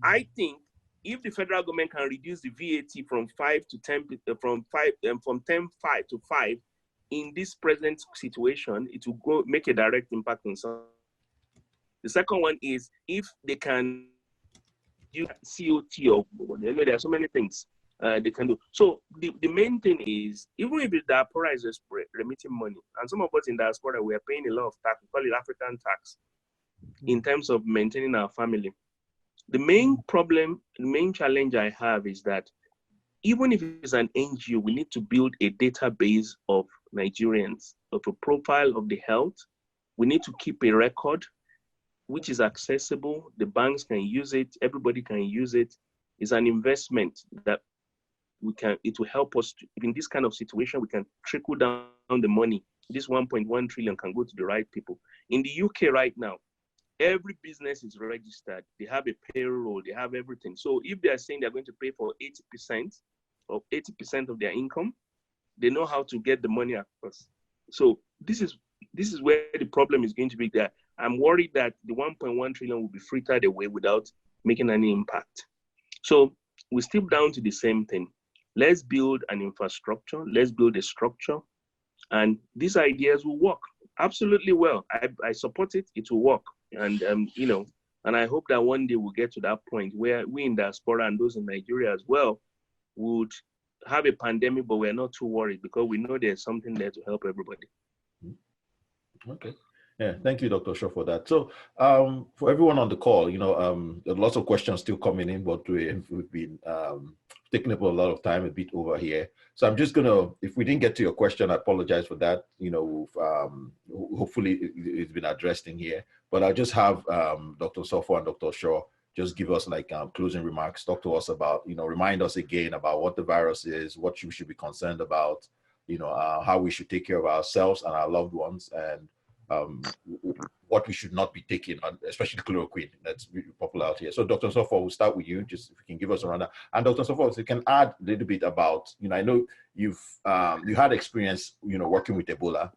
I think if the federal government can reduce the VAT from 5 to 10, from 10.5 to 5, in this present situation, it will go make a direct impact on some. The second one is if they can use COT or there are so many things they can do. So the main thing is, even if the diaspora is remitting money, and some of us in diaspora, we are paying a lot of tax, we call it African tax, in terms of maintaining our family. The main problem, the main challenge I have is that even if it's an NGO, we need to build a database of Nigerians, of a profile of the health. We need to keep a record which is accessible. The banks can use it, everybody can use it. It's an investment that it will help us in this kind of situation. We can trickle down the money. This 1.1 trillion can go to the right people. In the UK right now, every business is registered. They have a payroll, they have everything. So if they are saying they're going to pay for 80% of their income, they know how to get the money across. So this is where the problem is going to be there. I'm worried that the 1.1 trillion will be frittered away without making any impact. So we're still down to the same thing. Let's build an infrastructure. Let's build a structure. And these ideas will work absolutely well. I support it. It will work. And, and I hope that one day we'll get to that point where we in diaspora and those in Nigeria as well would have a pandemic, but we're not too worried because we know there's something there to help everybody. Okay. Yeah, thank you, Dr. Shaw, for that. So for everyone on the call, there are lots of questions still coming in, but we've been taking up a lot of time, a bit over here. So I'm just gonna, if we didn't get to your question, I apologize for that. Hopefully it's been addressed in here, but I'll just have Dr. Sofo and Dr. Shaw just give us like closing remarks, talk to us about, remind us again about what the virus is, what you should be concerned about, how we should take care of ourselves and our loved ones, and what we should not be taking, especially chloroquine. That's really popular out here. So Dr. Sofo, we'll start with you, just if you can give us a rundown. And Dr. Sofo, if you can add a little bit about, I know you had experience, working with Ebola,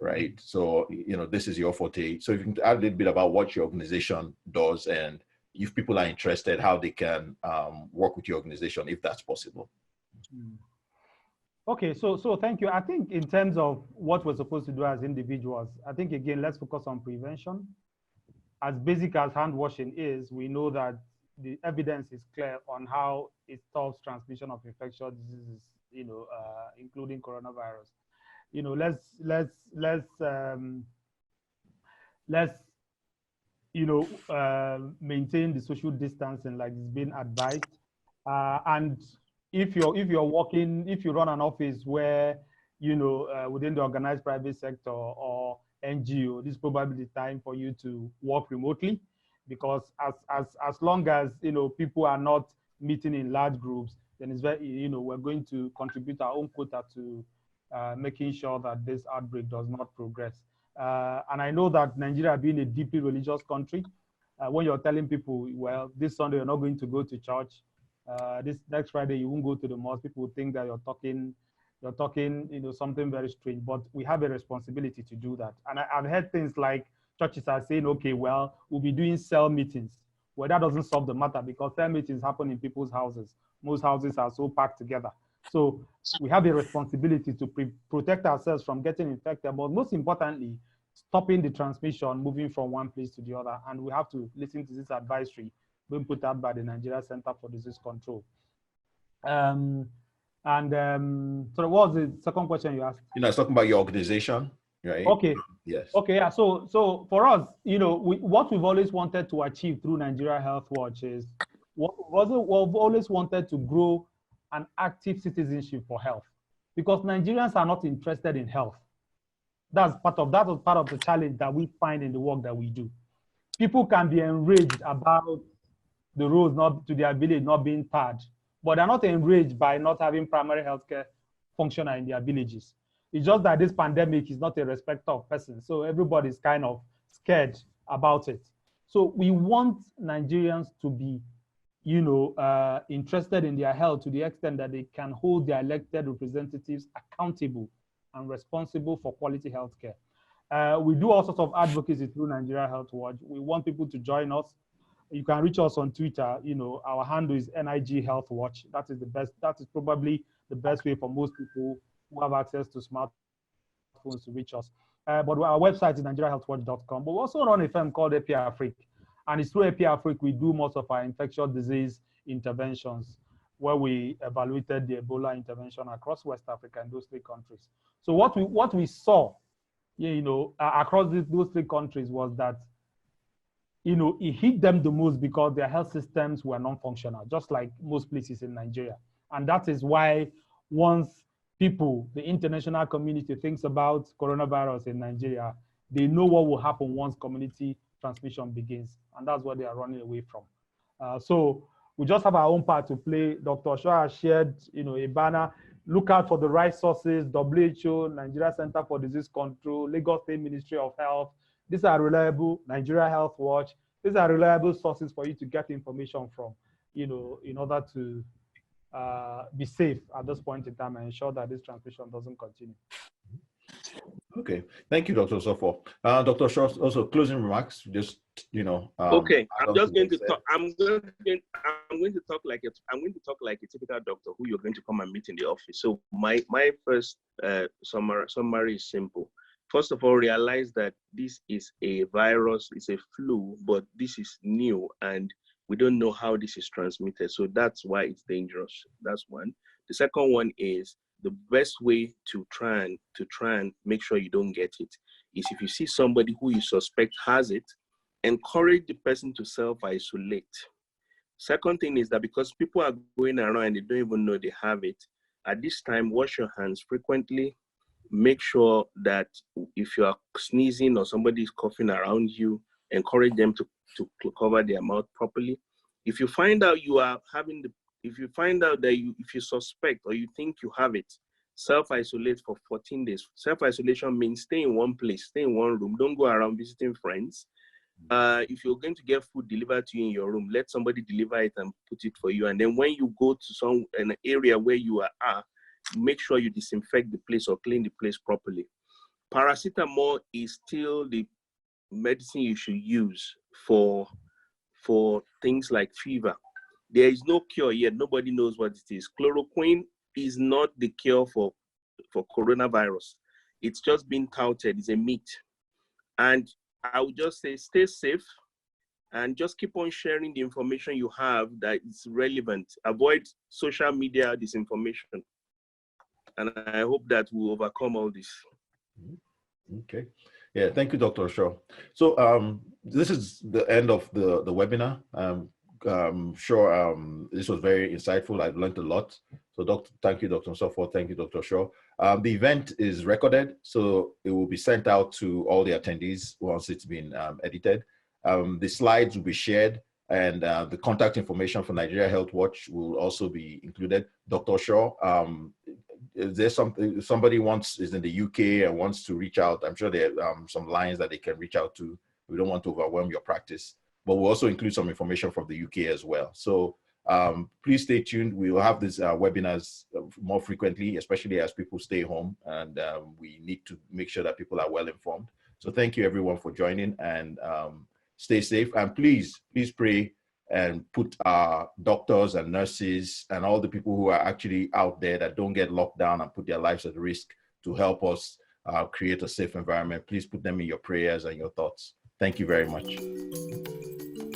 right? So, this is your forte. So if you can add a little bit about what your organization does, and if people are interested, how they can work with your organization, if that's possible. Okay, so thank you. I think in terms of what we're supposed to do as individuals, I think, again, let's focus on prevention. As basic as hand washing is, we know that the evidence is clear on how it stops transmission of infectious diseases, including coronavirus. Let's maintain the social distancing like it's been advised. And if you're working, if you run an office where, within the organized private sector or NGO, this is probably the time for you to work remotely, because as long as, people are not meeting in large groups, then it's very, we're going to contribute our own quota to making sure that this outbreak does not progress. And I know that Nigeria being a deeply religious country, when you're telling people, well, this Sunday you're not going to go to church, this next Friday you won't go to the mosque, people will think that you're talking, something very strange. But we have a responsibility to do that. And I've heard things like churches are saying, okay, well, we'll be doing cell meetings. Well, that doesn't solve the matter, because cell meetings happen in people's houses. Most houses are so packed together. So we have a responsibility to protect ourselves from getting infected, but most importantly, stopping the transmission, moving from one place to the other. And we have to listen to this advisory being put out by the Nigeria Center for Disease Control. So what was the second question you asked? I was talking about your organization, right? Okay. Yes. Okay. Yeah. So for us, what we've always wanted to achieve through Nigeria Health Watch is we've always wanted to grow an active citizenship for health, because Nigerians are not interested in health. That was part of the challenge that we find in the work that we do. People can be enraged about the roads to their village not being tarred, but they're not enraged by not having primary healthcare functional in their villages. It's just that this pandemic is not a respecter of persons, so everybody's kind of scared about it. So we want Nigerians to be, interested in their health to the extent that they can hold their elected representatives accountable and responsible for quality healthcare. We do all sorts of advocacy through Nigeria Health Watch. We want people to join us. You can reach us on Twitter. Our handle is NIG Health Watch. That is the best. That is probably the best way for most people who have access to smartphones to reach us. But our website is nigeriahealthwatch.com. But we also run a firm called AP Afrique. And it's through AP Afrique we do most of our infectious disease interventions, where we evaluated the Ebola intervention across West Africa and those 3 countries. So what we saw, across those 3 countries was that, it hit them the most because their health systems were non-functional, just like most places in Nigeria. And that is why once the international community thinks about coronavirus in Nigeria, they know what will happen once community transmission begins. And that's what they are running away from. So we just have our own part to play. Dr. Shaw has shared, a banner. Look out for the right sources: WHO, Nigeria Center for Disease Control, Lagos State Ministry of Health. These are reliable. Nigeria Health Watch. These are reliable sources for you to get information from, in order to be safe at this point in time and ensure that this transmission doesn't continue. Okay, thank you, Dr. Sofo. Dr. Shaw, also closing remarks. Just okay, I'm just going to talk. I'm going to talk like a typical doctor who you're going to come and meet in the office. So my first summary is simple. First of all, realize that this is a virus, it's a flu, but this is new and we don't know how this is transmitted. So that's why it's dangerous. That's one. The second one is the best way to try and make sure you don't get it is if you see somebody who you suspect has it, encourage the person to self-isolate. Second thing is that because people are going around and they don't even know they have it, at this time, wash your hands frequently. Make sure that if you are sneezing or somebody is coughing around you, encourage them to cover their mouth properly. If you find out you are having if you suspect or you think you have it, self-isolate for 14 days. Self-isolation means stay in one place, stay in one room. Don't go around visiting friends. If you're going to get food delivered to you in your room, let somebody deliver it and put it for you. And then when you go to an area where you are, make sure you disinfect the place or clean the place properly. Paracetamol is still the medicine you should use for things like fever. There is no cure yet. Nobody knows what it is. Chloroquine is not the cure for coronavirus. It's just been touted. It's a myth. And I would just say stay safe and just keep on sharing the information you have that is relevant. Avoid social media disinformation. And I hope that we'll overcome all this. Okay. Yeah, thank you, Dr. Shaw. So this is the end of the webinar. Sure, this was very insightful. I've learned a lot. So thank you, Dr. Sofo. Thank you, Dr. Shaw. The event is recorded, so it will be sent out to all the attendees once it's been edited. The slides will be shared, and the contact information for Nigeria Health Watch will also be included. Dr. Shaw, is there somebody is in the UK and wants to reach out? I'm sure there are some lines that they can reach out to. We don't want to overwhelm your practice, but we'll also include some information from the UK as well. So please stay tuned. We will have these webinars more frequently, especially as people stay home, and we need to make sure that people are well informed. So thank you everyone for joining, and stay safe. And please pray and put our doctors and nurses and all the people who are actually out there that don't get locked down and put their lives at risk to help us create a safe environment. Please put them in your prayers and your thoughts. Thank you very much.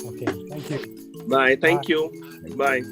Okay, thank you. Bye. Thank you. Bye.